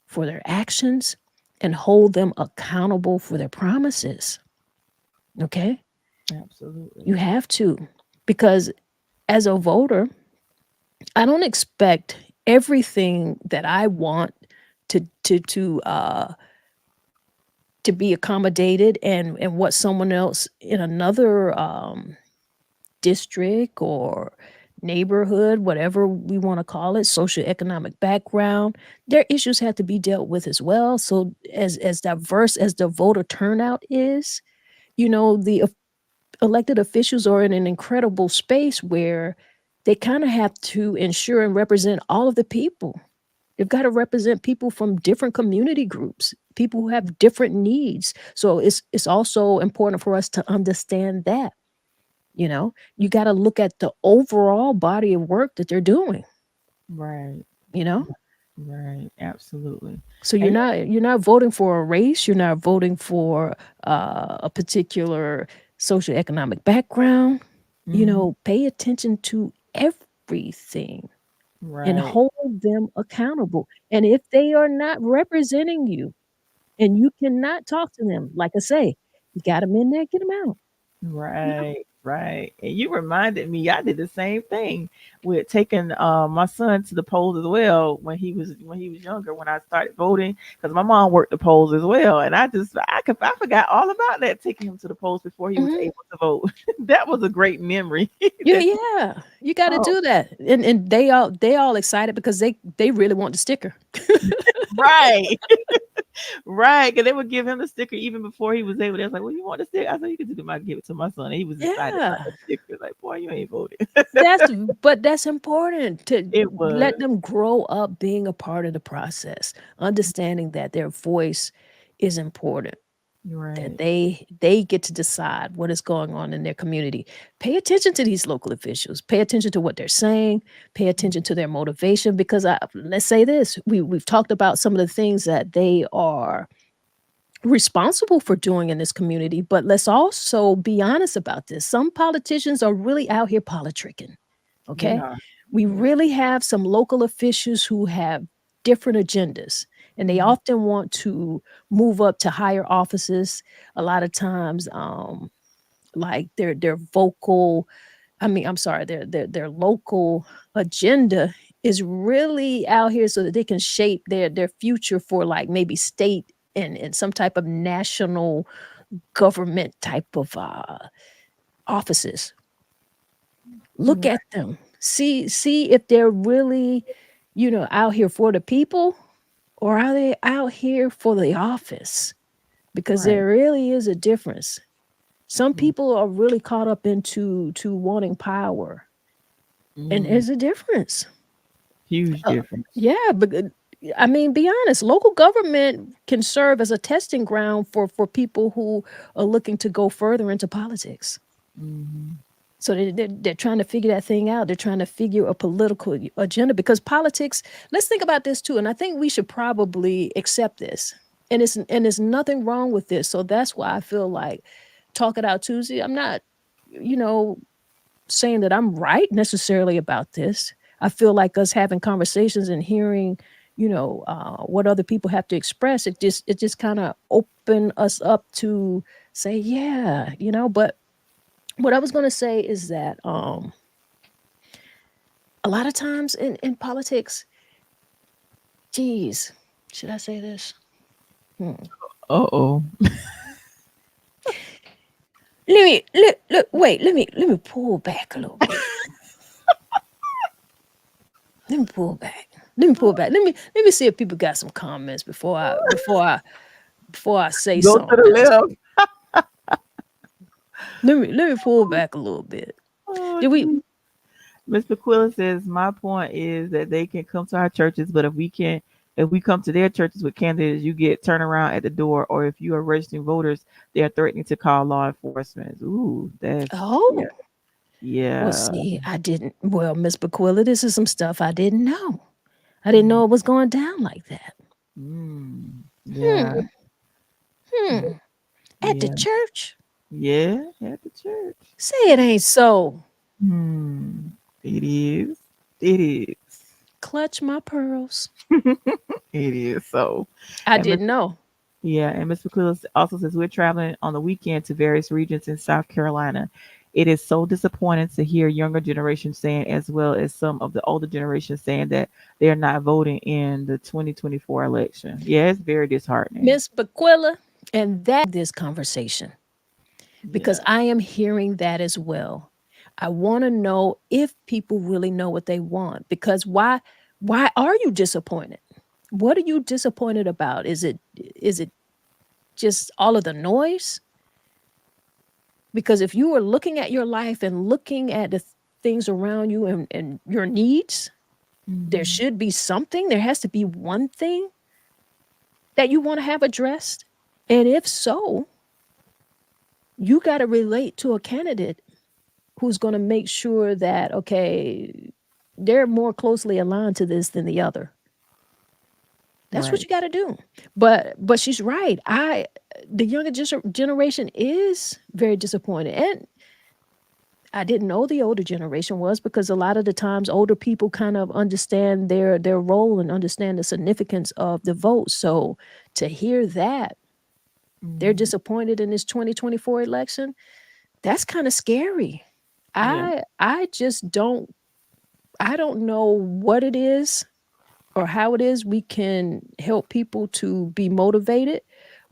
for their actions and hold them accountable for their promises. Okay? You Absolutely. have to. Because as a voter, I don't expect everything that I want to to to uh to be accommodated and what someone else in another district or neighborhood, whatever we want to call it, socioeconomic background, their issues have to be dealt with as well. So as diverse as the voter turnout is, you know, the elected officials are in an incredible space where they kind of have to ensure and represent all of the people. They've got to represent people from different community groups, people who have different needs. So it's also important for us to understand that, you know, you got to look at the overall body of work that they're doing, Right. you know? Right. Absolutely. So And you're not voting for a race, you're not voting for a particular socioeconomic background. mhm, Pay attention to everything and right. hold them accountable. And if they are not representing you and you cannot talk to them, like I say, you got them in there, get them out. You know? Right, right. And you reminded me, I did the same thing with taking my son to the polls as well when he was younger, when I started voting, because my mom worked the polls as well. And I forgot all about that, taking him to the polls before he was Mhm. able to vote. That was a great memory. Yeah, that yeah. You got to oh do that, and they all excited because they really want the sticker. right. Right. Because they would give him the sticker even before he was able. They was like, well, you want the sticker? I said, you can do my give it to my son. And he was excited about Yeah. the sticker. Like, boy, you ain't voted. But that's important to It let was. them grow up being a part of the process, understanding that their voice is important, that Right. they get to decide what is going on in their community. Pay attention to these local officials. Pay attention to what they're saying. Pay attention to their motivation because let's say this, we've talked about some of the things that they are responsible for doing in this community, but let's also be honest about this. Some politicians are really out here politicking. They Okay. are. We Yeah. really have some local officials who have different agendas, and they Mhm. often want to move up to higher offices. A lot of times, like their vocal, I mean, I'm sorry, their local agenda is really out here so that they can shape their future for like maybe state and some type of national government type of offices. Look Right. at them. See if they're really, out here for the people, or are they out here for the office? Because Right. there really is a difference. Some Mm, people are really caught up into to wanting power, and mm, there's a difference. huge Uh, difference. yeah, but I mean, be honest. Local government can serve as a testing ground for people who are looking to go further into politics. Mhm. So they're trying to figure that thing out. They're trying to figure a political agenda because politics. Let's think about this too, and I think we should probably accept this. And there's nothing wrong with this. So that's why I feel like talk it out Tuesday. I'm not, you know, saying that I'm right necessarily about this. I feel like us having conversations and hearing, what other people have to express. It just kind of open us up to say, yeah, But what I was gonna say is that a lot of times in politics, geez, should I say this? Hmm. Uh-oh. Let me pull back a little bit. Let me pull back. Let me pull back. Let me see if people got some comments before I say Go to something the else. left. Let me pull back a little bit. Oh, Did we? gee. Mr. Quilla says, my point is that they can come to our churches, but if we come to their churches with candidates, you get turned around at the door, or if you are registering voters, they are threatening to call law enforcement. Ooh, that's yeah, Oh, well, yeah. see, I didn't. Well, Miss Bequilla, this is some stuff I didn't know. I didn't Mm, know it was going down like that. yeah, Hmm. Hmm. At the yeah, church? yeah, at the church. Say it ain't so. Hmm. It is. It is. Clutch my pearls. It is. So, I and Miss didn't know. yeah, and Miss McClellan also says we're traveling on the weekend to various regions in South Carolina. It is so disappointing to hear younger generations saying, as well as some of the older generations saying that they're not voting in the 2024 election. Yeah, it's very disheartening. Miss Bequilla, and that this conversation because Yeah. I am hearing that as well. I want to know if people really know what they want because why are you disappointed? What are you disappointed about? Is it just all of the noise? Because if you are looking at your life and looking at the things around you and your needs, there Mhm. should be something. There has to be one thing that you want to have addressed. And if so, you got to relate to a candidate who's going to make sure that, okay, they're more closely aligned to this than the other. That's what Right. you got to do. But she's right. The younger generation is very disappointed. And I didn't know the older generation was, because a lot of the times older people kind of understand their role and understand the significance of the vote. So to hear that they're Mhm. disappointed in this 2024 election, that's kind of scary. Yeah. I just don't know what it is or how it is we can help people to be motivated.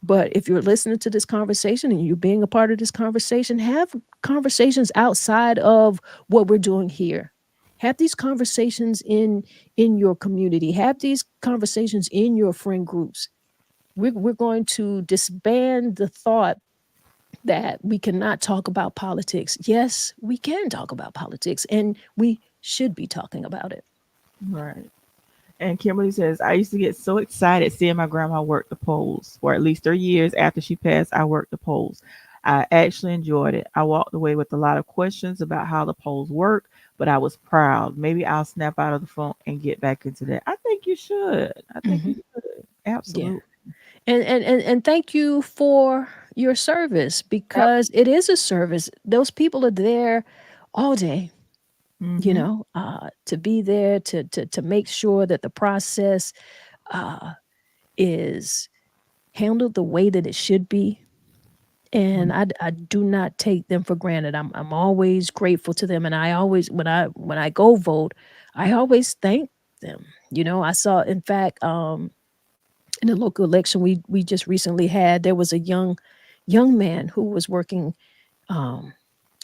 But if you're listening to this conversation and you're being a part of this conversation, have conversations outside of what we're doing here. Have these conversations in your community. Have these conversations in your friend groups. We're going to disband the thought that we cannot talk about politics. Yes, we can talk about politics, and we should be talking about it. Right. And Kimberly says, I used to get so excited seeing my grandma work the polls. For at least 3 years after she passed, I worked the polls. I actually enjoyed it. I walked away with a lot of questions about how the polls work, but I was proud. Maybe I'll snap out of the phone and get back into that. I think you should. I think you Hmm. should. Yeah. Absolutely. And thank you for your service, because it is a service. Those people are there all day, Mm-hmm. to be there to make sure that the process uh, is handled the way that it should be. And I do not take them for granted. I'm always grateful to them, and I always, when I go vote, I always thank them. I saw, in fact, in the local election we just recently had, there was a young man who was working um,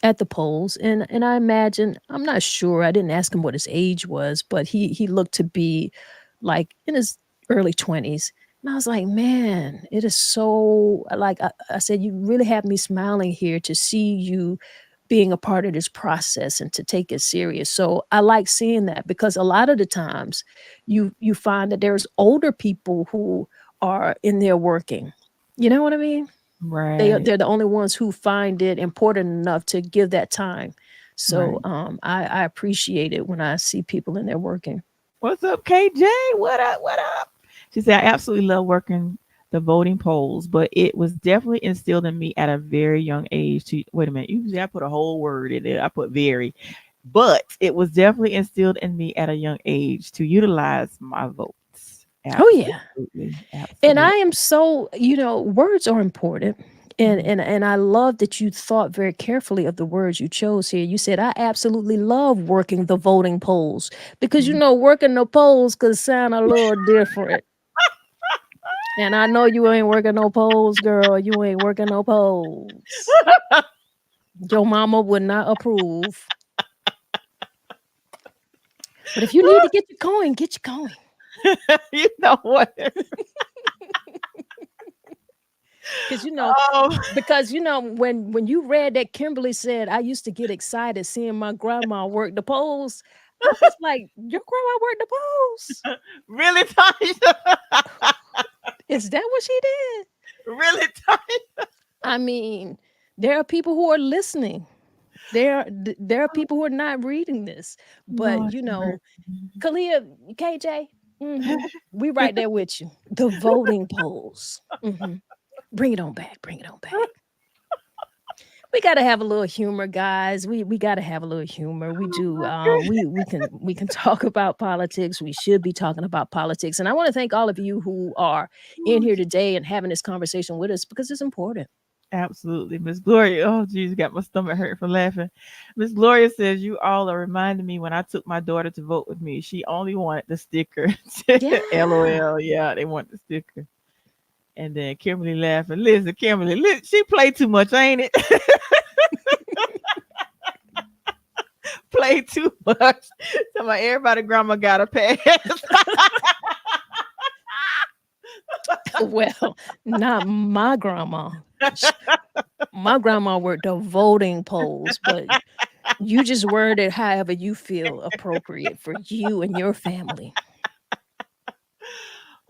at the polls, and I imagine, I'm not sure, I didn't ask him what his age was, but he looked to be like in his early 20s. And I was like, man, it is so, like, I said, you really have me smiling here to see you being a part of this process and to take it serious. So I like seeing that, because a lot of the times you find that there's older people who are in there working. You know what I mean? Right. They're the only ones who find it important enough to give that time. So Right. I appreciate it when I see people in there working. What's up, KJ? What up? What up? She said, I absolutely love working the voting polls, but it was definitely instilled in me at a very young age. To wait a minute, usually I put a whole word in it. I put very, but it was definitely instilled in me at a young age to utilize my votes. Oh yeah. Absolutely, And I absolutely. am so, words are important. And I love that you thought very carefully of the words you chose here. You said, I absolutely love working the voting polls, because Mhm. working the polls could sound a little different. And I know you ain't working no polls, girl. You ain't working no polls. Your mama would not approve. But if you need to get your coin, get your coin. You know what? Because Oh, when you read that Kimberly said, I used to get excited seeing my grandma work the polls. I was like, your grandma worked the polls? really, Tasha? Is that what she did? Really, Tasha? I mean, there are people who are listening. There are people who are not reading this. But Lord have mercy. Kalia, KJ, we right there with you. The voting polls. Bring it on back. Bring it on back. We gotta have a little humor, guys. We gotta have a little humor. We Oh do. my goodness. We can talk about politics. We should be talking about politics. And I want to thank all of you who are in here today and having this conversation with us, because it's important. Absolutely. Miss Gloria. Oh, geez, got my stomach hurt for laughing. Miss Gloria says, you all are reminding me when I took my daughter to vote with me. She only wanted the sticker. Yeah. LOL. Yeah, they want the sticker. And then Kimberly laughing. Listen, Kimberly, she play too much, ain't it? Play too much. So my everybody grandma got a pass. Well, not my grandma. Sh- My grandma worked the voting polls, but You just word it however you feel appropriate for you and your family.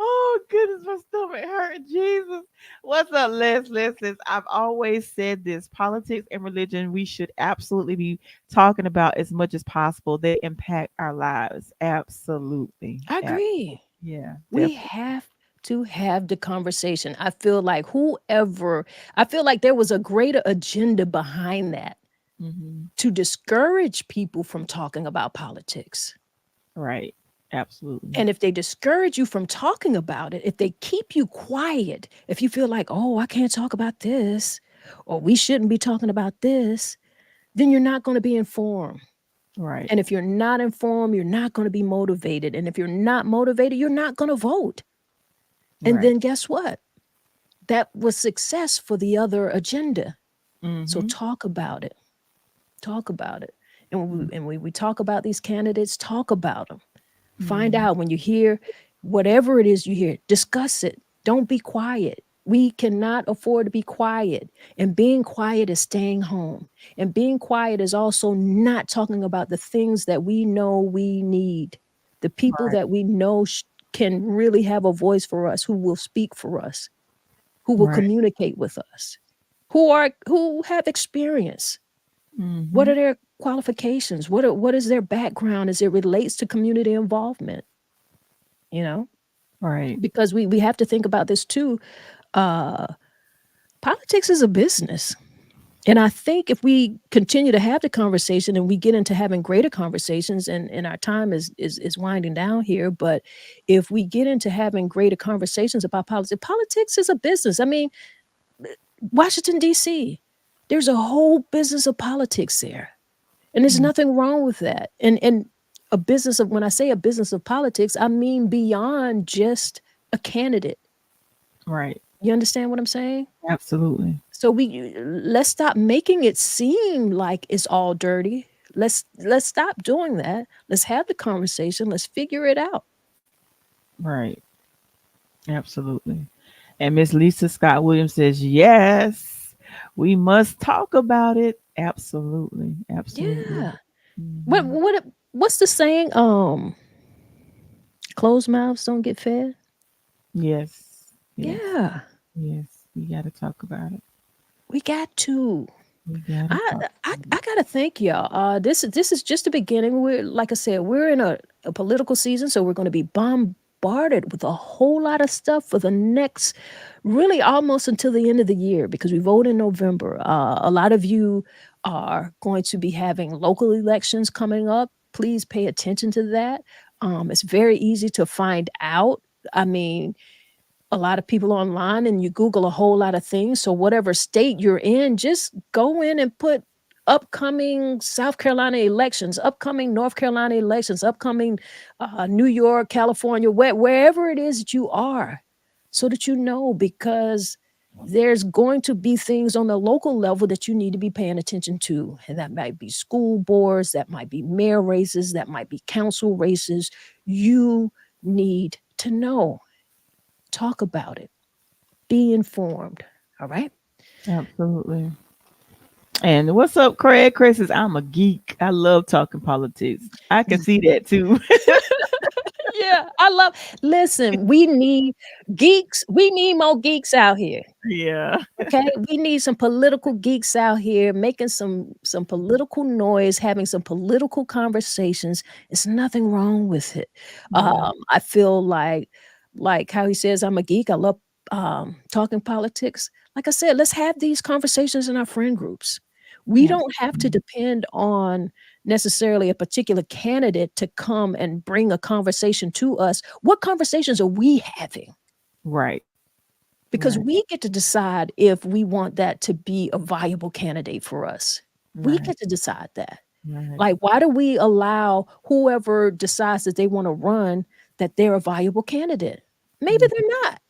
Oh goodness, my stomach hurt. Jesus. What's up, Les? Listen, I've always said this. Politics and religion we should absolutely be talking about as much as possible. They impact our lives. Absolutely. I agree. Yeah, We definitely. have to have the conversation. I feel like there was a greater agenda behind that Hmm. to discourage people from talking about politics. Right. Absolutely. And if they discourage you from talking about it, if they keep you quiet, if you feel like, oh, I can't talk about this, or we shouldn't be talking about this, then you're not going to be informed. Right. And if you're not informed, you're not going to be motivated. And if you're not motivated, you're not going to vote. And Right. then guess what? That was success for the other agenda. So Hmm. talk about it. Talk about it. And we talk about these candidates, talk about them. Find Hmm. out when you hear whatever it is you hear, discuss it. Don't be quiet. We cannot afford to be quiet. And being quiet is staying home. And being quiet is also not talking about the things that we know we need, the people Right. that we know can really have a voice for us, who will speak for us, who will Right. communicate with us, who have experience. What Hmm. are their qualifications? What is their background as it relates to community involvement? You know, Right. because we have to think about this too. Uh, Politics is a business. And I think if we continue to have the conversation and we get into having greater conversations, and our time is winding down here, but if we get into having greater conversations about politics is a business. I mean, Washington D.C. There's a whole business of politics there, and there's Mm. nothing wrong with that. And a business of when I say a business of politics, I mean beyond just a candidate. Right. You understand what I'm saying? Absolutely. So let's stop making it seem like it's all dirty. Let's stop doing that. Let's have the conversation. Let's figure it out. Right. Absolutely. And Miss Lisa Scott Williams says, yes, we must talk about it. Absolutely. Absolutely. Yeah. What Hmm. what what's the saying? Closed mouths don't get fed. Yes. Yes. Yeah. Yes. We got to talk about it. We got to. We got to I talk I, about I it. gotta thank y'all. This is just the beginning. We're like I said, we're in a political season, so we're going to be bombarded with a whole lot of stuff for the next, really almost until the end of the year because we vote in November. A lot of you are going to be having local elections coming up. Please pay attention to that. It's very easy to find out. I mean, a lot of people online and you Google a whole lot of things. So whatever state you're in, just go in and put upcoming South Carolina elections, upcoming North Carolina elections, upcoming New York, California, wherever it is that you are, so that you know, because there's going to be things on the local level that you need to be paying attention to. And that might be school boards, that might be mayor races, that might be council races. You need to know. Talk about it. Be informed. All right. Absolutely. And what's up, Craig? Chris says, I'm a geek. I love talking politics. I can see that too. Yeah, I love. Listen, we need geeks. We need more geeks out here. Yeah. Okay, we need some political geeks out here making some political noise, having some political conversations. It's nothing wrong with it. Yeah. I feel like how he says I'm a geek. I love talking politics. Like I said, let's have these conversations in our friend groups. We don't have to Absolutely. depend on necessarily a particular candidate to come and bring a conversation to us. What conversations are we having? Right. Because Right. we get to decide if we want that to be a viable candidate for us. We Right. get to decide that. Right. Like, why do we allow whoever decides that they want to run that they're a viable candidate? Maybe Yeah. they're not.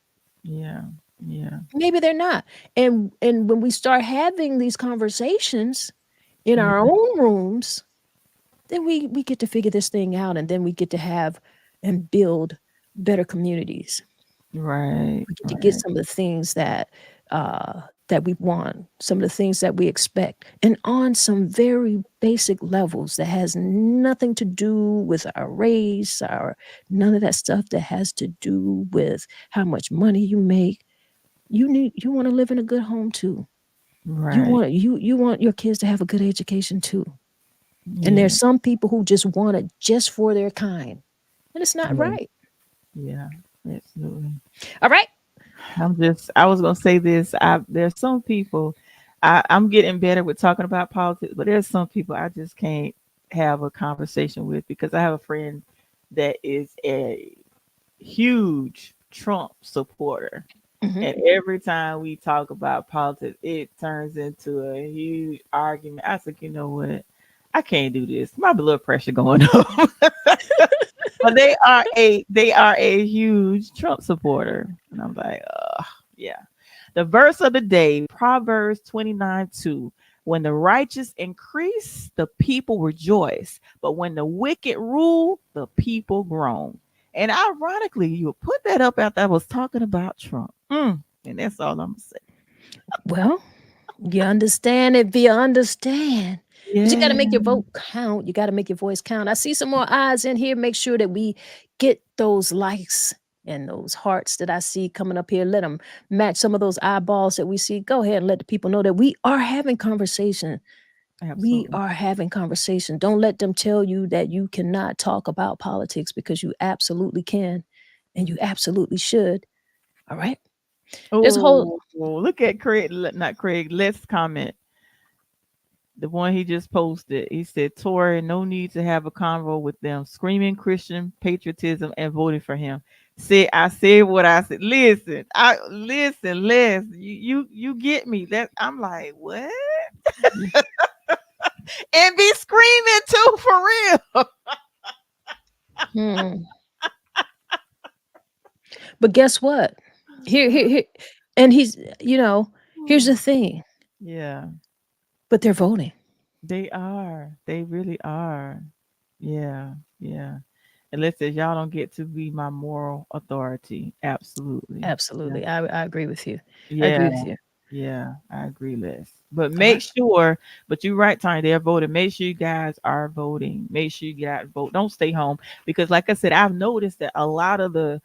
Yeah. Yeah. Maybe they're not. And when we start having these conversations in Mm. our own rooms, then we get to figure this thing out, and then we get to have and build better communities. Right. We get to get Right. some of the things that uh that we want, some of the things that we expect, and on some very basic levels that has nothing to do with our race, our none of that stuff that has to do with how much money you make. You want to live in a good home too. Right. You want your kids to have a good education too. And Yeah. there's some people who just want it just for their kind. And it's not Yeah. right. Yeah. Absolutely. All right. I was gonna say this. There's some people I'm getting better with talking about politics, but there's some people I just can't have a conversation with because I have a friend that is a huge Trump supporter. Hmm. And every time we talk about politics, it turns into a huge argument. I said, you know what? I can't do this. My blood pressure going up. But they are a huge Trump supporter. And I'm like, yeah. The verse of the day, Proverbs 29:2. When the righteous increase, the people rejoice. But when the wicked rule, the people groan. And ironically, you put that up after I was talking about Trump. And that's all I'm saying. Well, you understand if you understand. But you got to Yeah. make your vote count. You got to make your voice count. I see some more eyes in here. Make sure that we get those likes and those hearts that I see coming up here. Let them match some of those eyeballs that we see. Go ahead and let the people know that we are having conversation. We Absolutely. are having conversation. Don't let them tell you that you cannot talk about politics because you absolutely can and you absolutely should. All right. There's a whole Oh, look at Craig, not Craig. Let's comment. The one he just posted. He said, Tori, no need to have a convo with them. Screaming Christian patriotism and voting for him. I said what I said. Les. You get me. That I'm like, what? And be screaming too for real. hmm. But guess what? Here, and here's the thing. Yeah, But they're voting. they are. They really are. Yeah, yeah. And listen, y'all don't get to be my moral authority. Absolutely. Yeah. Absolutely, I agree with you. I agree Yeah. with you. Yeah, I agree, Les. But All make right. sure, but you're right, Tony, they're voting. Make sure you guys are voting. Make sure you get out and vote. Don't stay home. Because like I said, I've noticed that a lot of the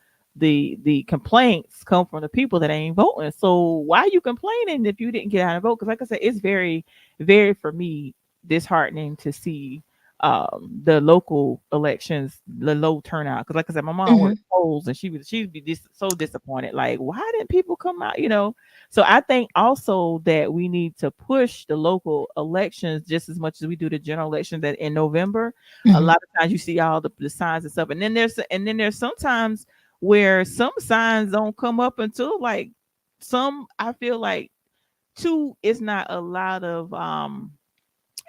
complaints come from the people that ain't voting. So why are you complaining if you didn't get out and vote? Because like I said, it's very, very for me disheartening to see the local elections, the low turnout. Because like I said, my mom Hmm. worked polls and she'd be so disappointed. Like, why didn't people come out? So I think also that we need to push the local elections just as much as we do the general election that in November. A Hmm. lot of times you see all the signs and stuff. And then there's sometimes where some signs don't come up until like some I feel like two is not a lot of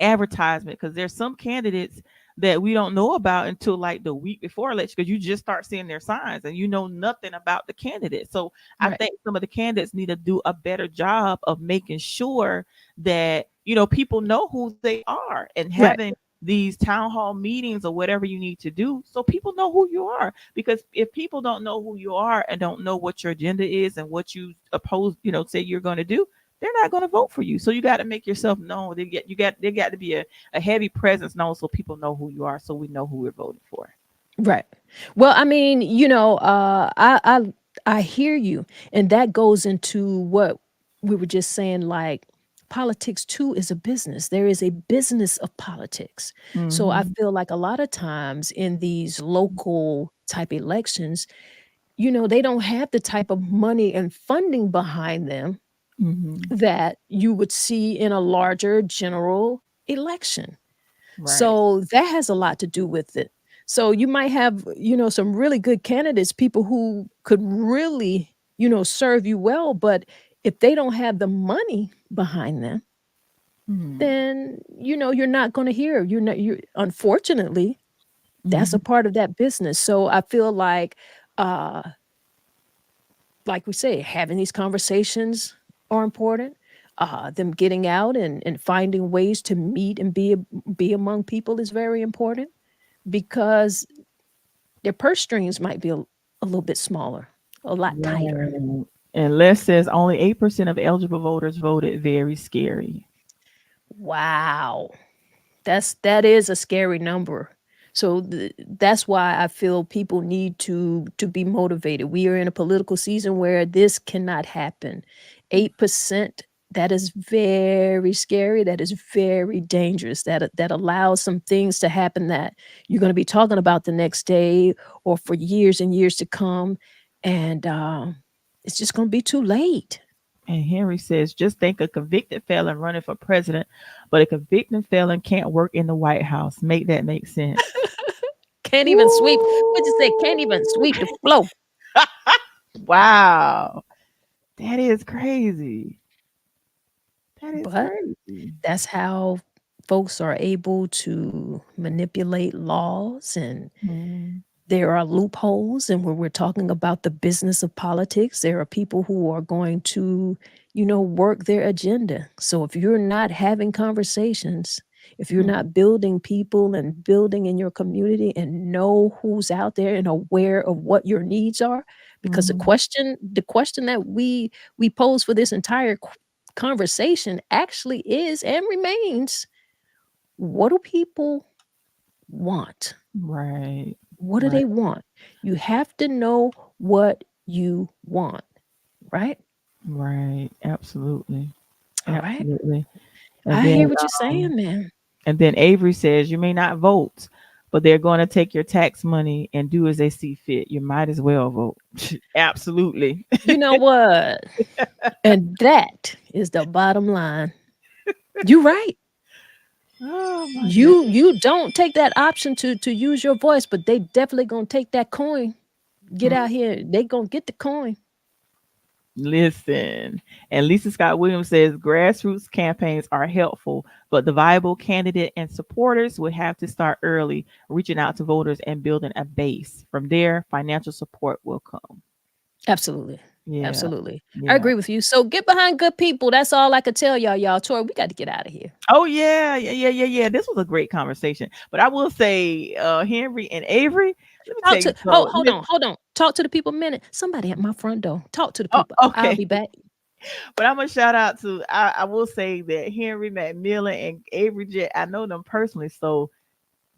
advertisement because there's some candidates that we don't know about until like the week before election because you just start seeing their signs and you know nothing about the candidate. So I Right. think some of the candidates need to do a better job of making sure that people know who they are and Right. having these town hall meetings or whatever you need to do so people know who you are, because if people don't know who you are and don't know what your agenda is and what you oppose, say you're going to do, they're not going to vote for you. So you got to make yourself known. There got to be a heavy presence known so people know who you are, so we know who we're voting for. Right. Well, I mean, I hear you, and that goes into what we were just saying. Like, politics too is a business. There is a business of politics. So I Mm-hmm. feel like a lot of times in these local type elections, they don't have the type of money and funding behind them Mm-hmm. that you would see in a larger general election. Right. So that has a lot to do with it. So you might have, some really good candidates, people who could really, serve you well, but if they don't have the money behind them, Mm-hmm. then you're not going to hear. You're not you unfortunately, that's a Mm-hmm. part of that business. So I feel uh like we say, having these conversations are important. Them getting out and finding ways to meet and be among people is very important because their purse strings might be a little bit smaller, a lot tighter. Right. And Les says only 8% of eligible voters voted. Very scary. Wow. That is a scary number. So that's why I feel people need to be motivated. We are in a political season where this cannot happen. 8%, that is very scary. That is very dangerous. That allows some things to happen that you're going to be talking about the next day or for years and years to come, and it's just going to be too late. And Henry says, just think a convicted felon running for president, but a convicted felon can't work in the White House. Make that make sense. Can't even sweep. What you say? Can't even Ooh. sweep the floor. Wow. That is crazy. That is But crazy. that's how folks are able to manipulate laws, and Mhm. there are loopholes. And when we're talking about the business of politics, there are people who are going to, work their agenda. So if you're not having conversations, if you're Mhm. not building people and building in your community and know who's out there and aware of what your needs are, because Mhm. the question that we pose for this entire conversation actually is and remains, what do people want? Right. What do Right. they want? You have to know what you want, right? Right. Absolutely. All right. Absolutely. And I then hear what you're um saying, man. and then Avery says you may not vote, but they're going to take your tax money and do as they see fit. You might as well vote. Absolutely. You know what? And that is the bottom line. You're right. Oh my goodness. You don't take that option to use your voice, but they definitely gonna take that coin. Get out here. They gonna get the coin. Listen, and Lisa Scott Williams says grassroots campaigns are helpful, but the viable candidate and supporters would have to start early, reaching out to voters and building a base. From there, financial support will come. Absolutely. Yeah, Absolutely. I yeah. agree with you. So get behind good people. That's all I could tell y'all. Y'all, Tori, we got to get out of here. Oh yeah, yeah, yeah, yeah, yeah. This was a great conversation. But I will say, Henry and Avery, let me tell Talk you to so. hold on. Talk to the people a minute. Somebody at my front door. Talk to the Oh, people. I'll okay. be back. But I'm gonna shout out to I will say that Henry McMillan and Avery Jet, I know them personally. So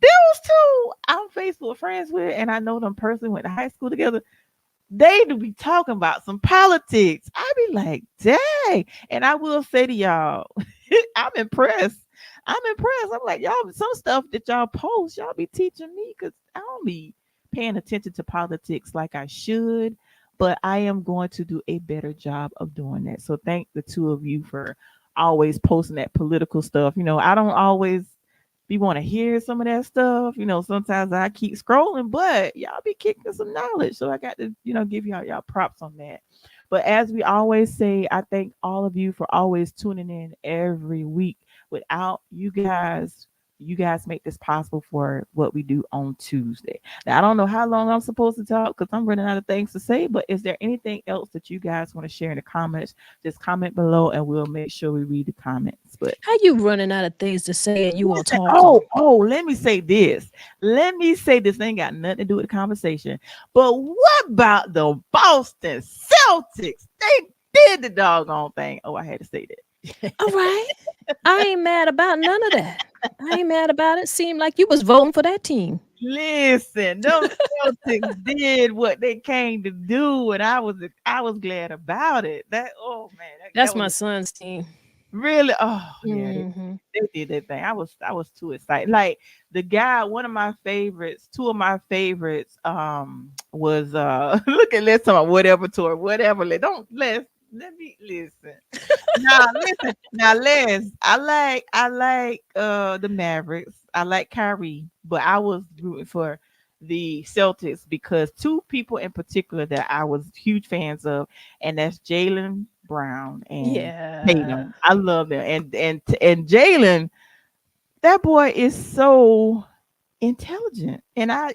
those two I'm Facebook friends with, and I know them personally, went to high school together. They do be talking about some politics. I be like, dang. And I will say to y'all, I'm impressed. I'm impressed. I'm like, y'all, some stuff that y'all post, y'all be teaching me because I don't be paying attention to politics like I should. But I am going to do a better job of doing that. So thank the two of you for always posting that political stuff. I don't always be want to hear some of that stuff. Sometimes I keep scrolling, but y'all be kicking some knowledge. So I got to, give y'all props on that. But as we always say, I thank all of you for always tuning in every week. Without you guys make this possible for what we do on Tuesday. Now I don't know how long I'm supposed to talk because I'm running out of things to say, but is there anything else that you guys want to share in the comments? Just comment below and we'll make sure we read the comments. But How you running out of things to say and you all listen, talking? oh, let me say this. Let me say this ain't got nothing to do with the conversation. But what about the Boston Celtics? They did the doggone thing. Oh, I had to say that. All right. I ain't mad about none of that. I ain't mad about it. Seemed like you was voting for that team. Listen, those Celtics did what they came to do, and I was glad about it. That oh man, that That's was my son's team. really yeah, Hmm. they did that thing. I was too excited. Like the guy, one of my favorites, two of my favorites, was look at let's talk about whatever tour, whatever. Don't let me listen. Now listen, now Les, I like the Mavericks. I like Kyrie, but I was rooting for the Celtics because two people in particular that I was huge fans of, and that's Jalen Brown and Yeah. Tatum. I love them, and Jalen, that boy is so intelligent, and I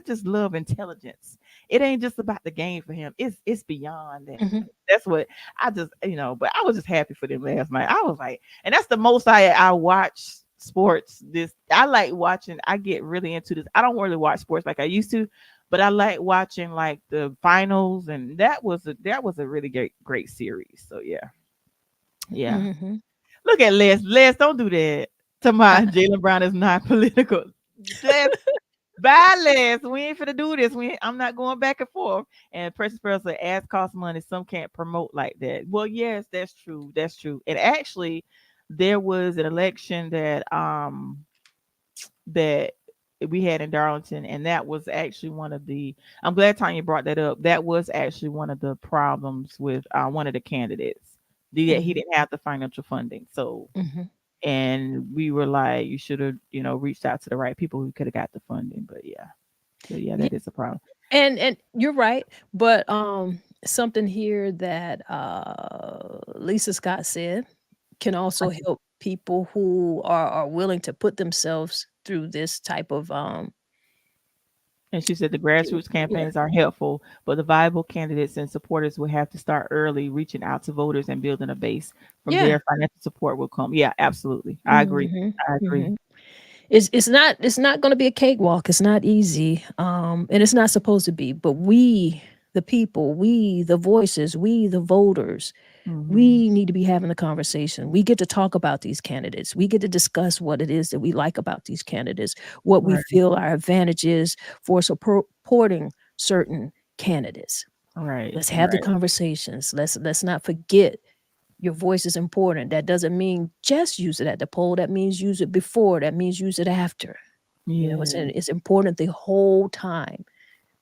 just love intelligence. It ain't just about the game for him. It's beyond that. Hmm. That's what I just but I was just happy for them last night. I was like, and that's the most I watch sports. This I like watching. I get really into this. I don't really watch sports like I used to, but I like watching like the finals, and that was a really great series. So yeah, yeah. Mhm. Look at Les. Les, don't do that. To my Jalen Brown is not political. Les, bye, Les. We ain't finna do this. I'm not going back and forth. And Precious Pearl said, ads cost money. Some can't promote like that. Well, yes, that's true. That's true. And actually, there was an election that we had in Darlington, and that was actually one of the. I'm glad Tanya brought that up. That was actually one of the problems with one of the candidates. He Mhm. didn't have the financial funding, so Mhm. and we were like, you should have, reached out to the right people who could have got the funding. But yeah, Yeah, that is a problem. and you're right, but, something here that, Lisa Scott said can also Okay. help people who are willing to put themselves through this type of, And she said the y grassroots yeah, campaigns are helpful, but the viable candidates and supporters will have to start early, reaching out to voters and building a base. From yeah. there, financial support will come. Yeah, absolutely. I agree. Mhm, I agree. mhm. It's not gonna be a cakewalk, it's not easy, and it's not supposed to be, but we, the people, we, the voices, we, the voters, Hmm. we need to be having the conversation. We get to talk about these candidates. We get to discuss what it is that we like about these candidates, what we Right, feel our advantage is for supporting certain candidates. right, Let's have the right. conversations. Let's not forget your voice is important. That doesn't mean just use it at the poll. That means use it before. That means use it after. Yeah, It's important the whole time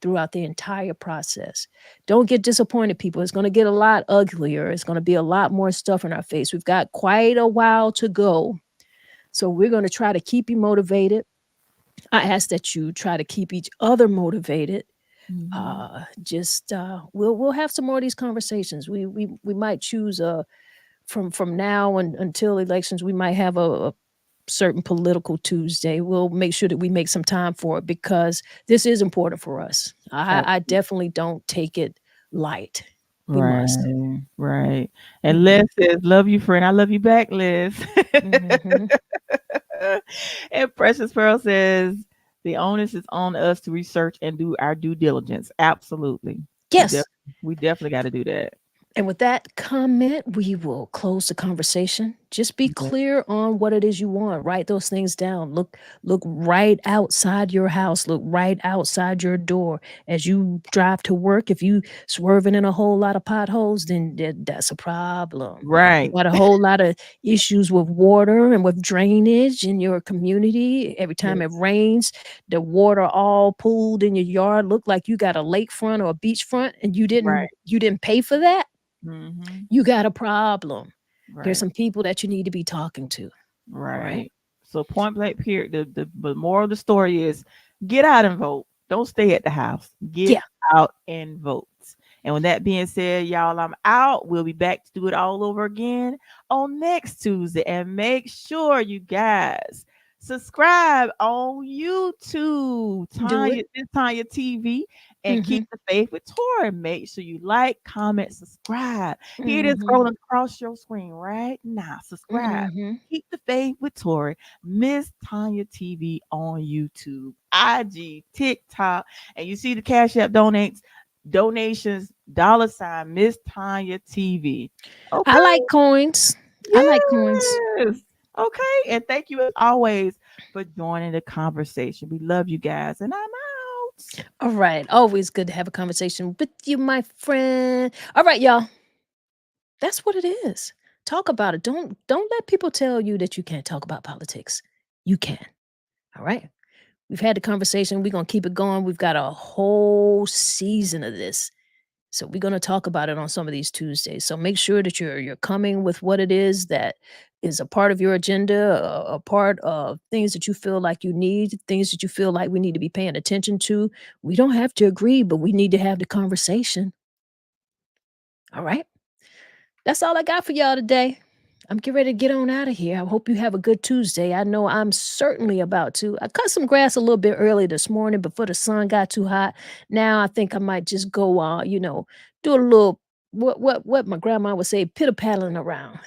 throughout the entire process. Don't get disappointed, people. It's going to get a lot uglier. It's going to be a lot more stuff in our face. We've got quite a while to go. So we're going to try to keep you motivated. I ask that you try to keep each other motivated. hmm, Just we'll have some more of these conversations. We might choose from now until elections. We might have a certain political Tuesday. We'll make sure that we make some time for it because this is important for us. I absolutely. definitely don't take it light. We must. Right, right. And Mhm, Les says, "Love you, friend. I love you back, Les." mhm. And Precious Pearl says, "The onus is on us to research and do our due diligence." Absolutely, we def- Yes. we definitely got to do that. And with that comment, we will close the conversation. Just be Yeah. clear on what it is you want. Write those things down. Look right outside your house. Look right outside your door as you drive to work. If you swerving in a whole lot of potholes, then that's a problem. You Right. got a whole lot of issues with water and with drainage in your community. Every time it Yes. rains, the water all pooled in your yard. Look like you got a lakefront or a beachfront, and Right. you didn't pay for that. Hmm. You got a problem. There's Right. some people that you need to be talking to. All right? Right. So point blank period. The moral of the story is get out and vote. Don't stay at the house. Get Yeah. out and vote. And with that being said, y'all, I'm out. We'll be back to do it all over again on next Tuesday. And make sure you guys subscribe on YouTube, Do it. Tanya TV, and keep Mhm. the faith with Tori. Make sure you like, comment, subscribe. Here it is Mhm. scrolling across your screen right now. Subscribe. Mhm. Keep the faith with Tori, Miss Tanya TV on YouTube, IG, TikTok, and you see the Cash App donations, $ Miss Tanya TV. I Okay. like coins. I like coins. Yes. Okay. And thank you as always for joining the conversation. We love you guys, and I'm out. All right. Always good to have a conversation with you, my friend. All right, y'all. That's what it is. Talk about it. Don't let people tell you that you can't talk about politics. You can. All right? We've had the conversation. We're going to keep it going. We've got a whole season of this. So we're going to talk about it on some of these Tuesdays. So make sure that you're coming with what it is that is a part of your agenda, a part of things that you feel like you need, things that you feel like we need to be paying attention to. We don't have to agree, but we need to have the conversation. All right. That's all I got for y'all today. I'm getting ready to get on out of here. I hope you have a good Tuesday. I know I'm certainly about to. I cut some grass a little bit early this morning before the sun got too hot. Now I think I might just go, do a little what my grandma would say, pitter paddling around.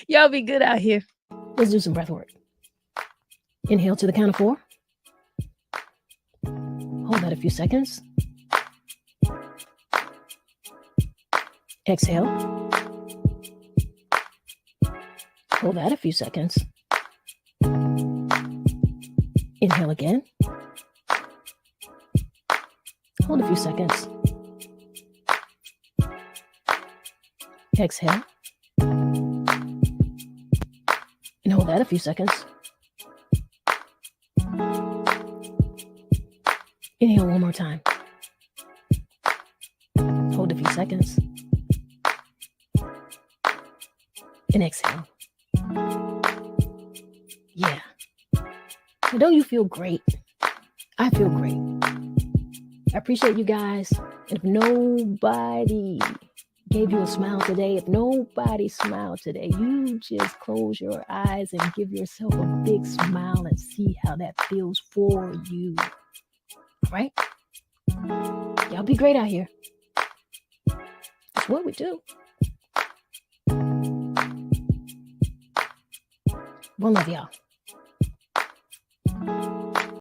Y'all be good out here. Let's do some breath work. Inhale to the count of 4. Hold that a few seconds. Exhale. Hold that a few seconds. Inhale again. Hold a few seconds. Exhale. And hold that a few seconds. Inhale one more time. Hold a few seconds. And exhale. Yeah. And don't you feel great? I feel great. I appreciate you guys. And if nobody gave you a smile today, if nobody smiled today, you just close your eyes and give yourself a big smile and see how that feels for you. All right? Y'all be great out here. That's what we do. One love, y'all.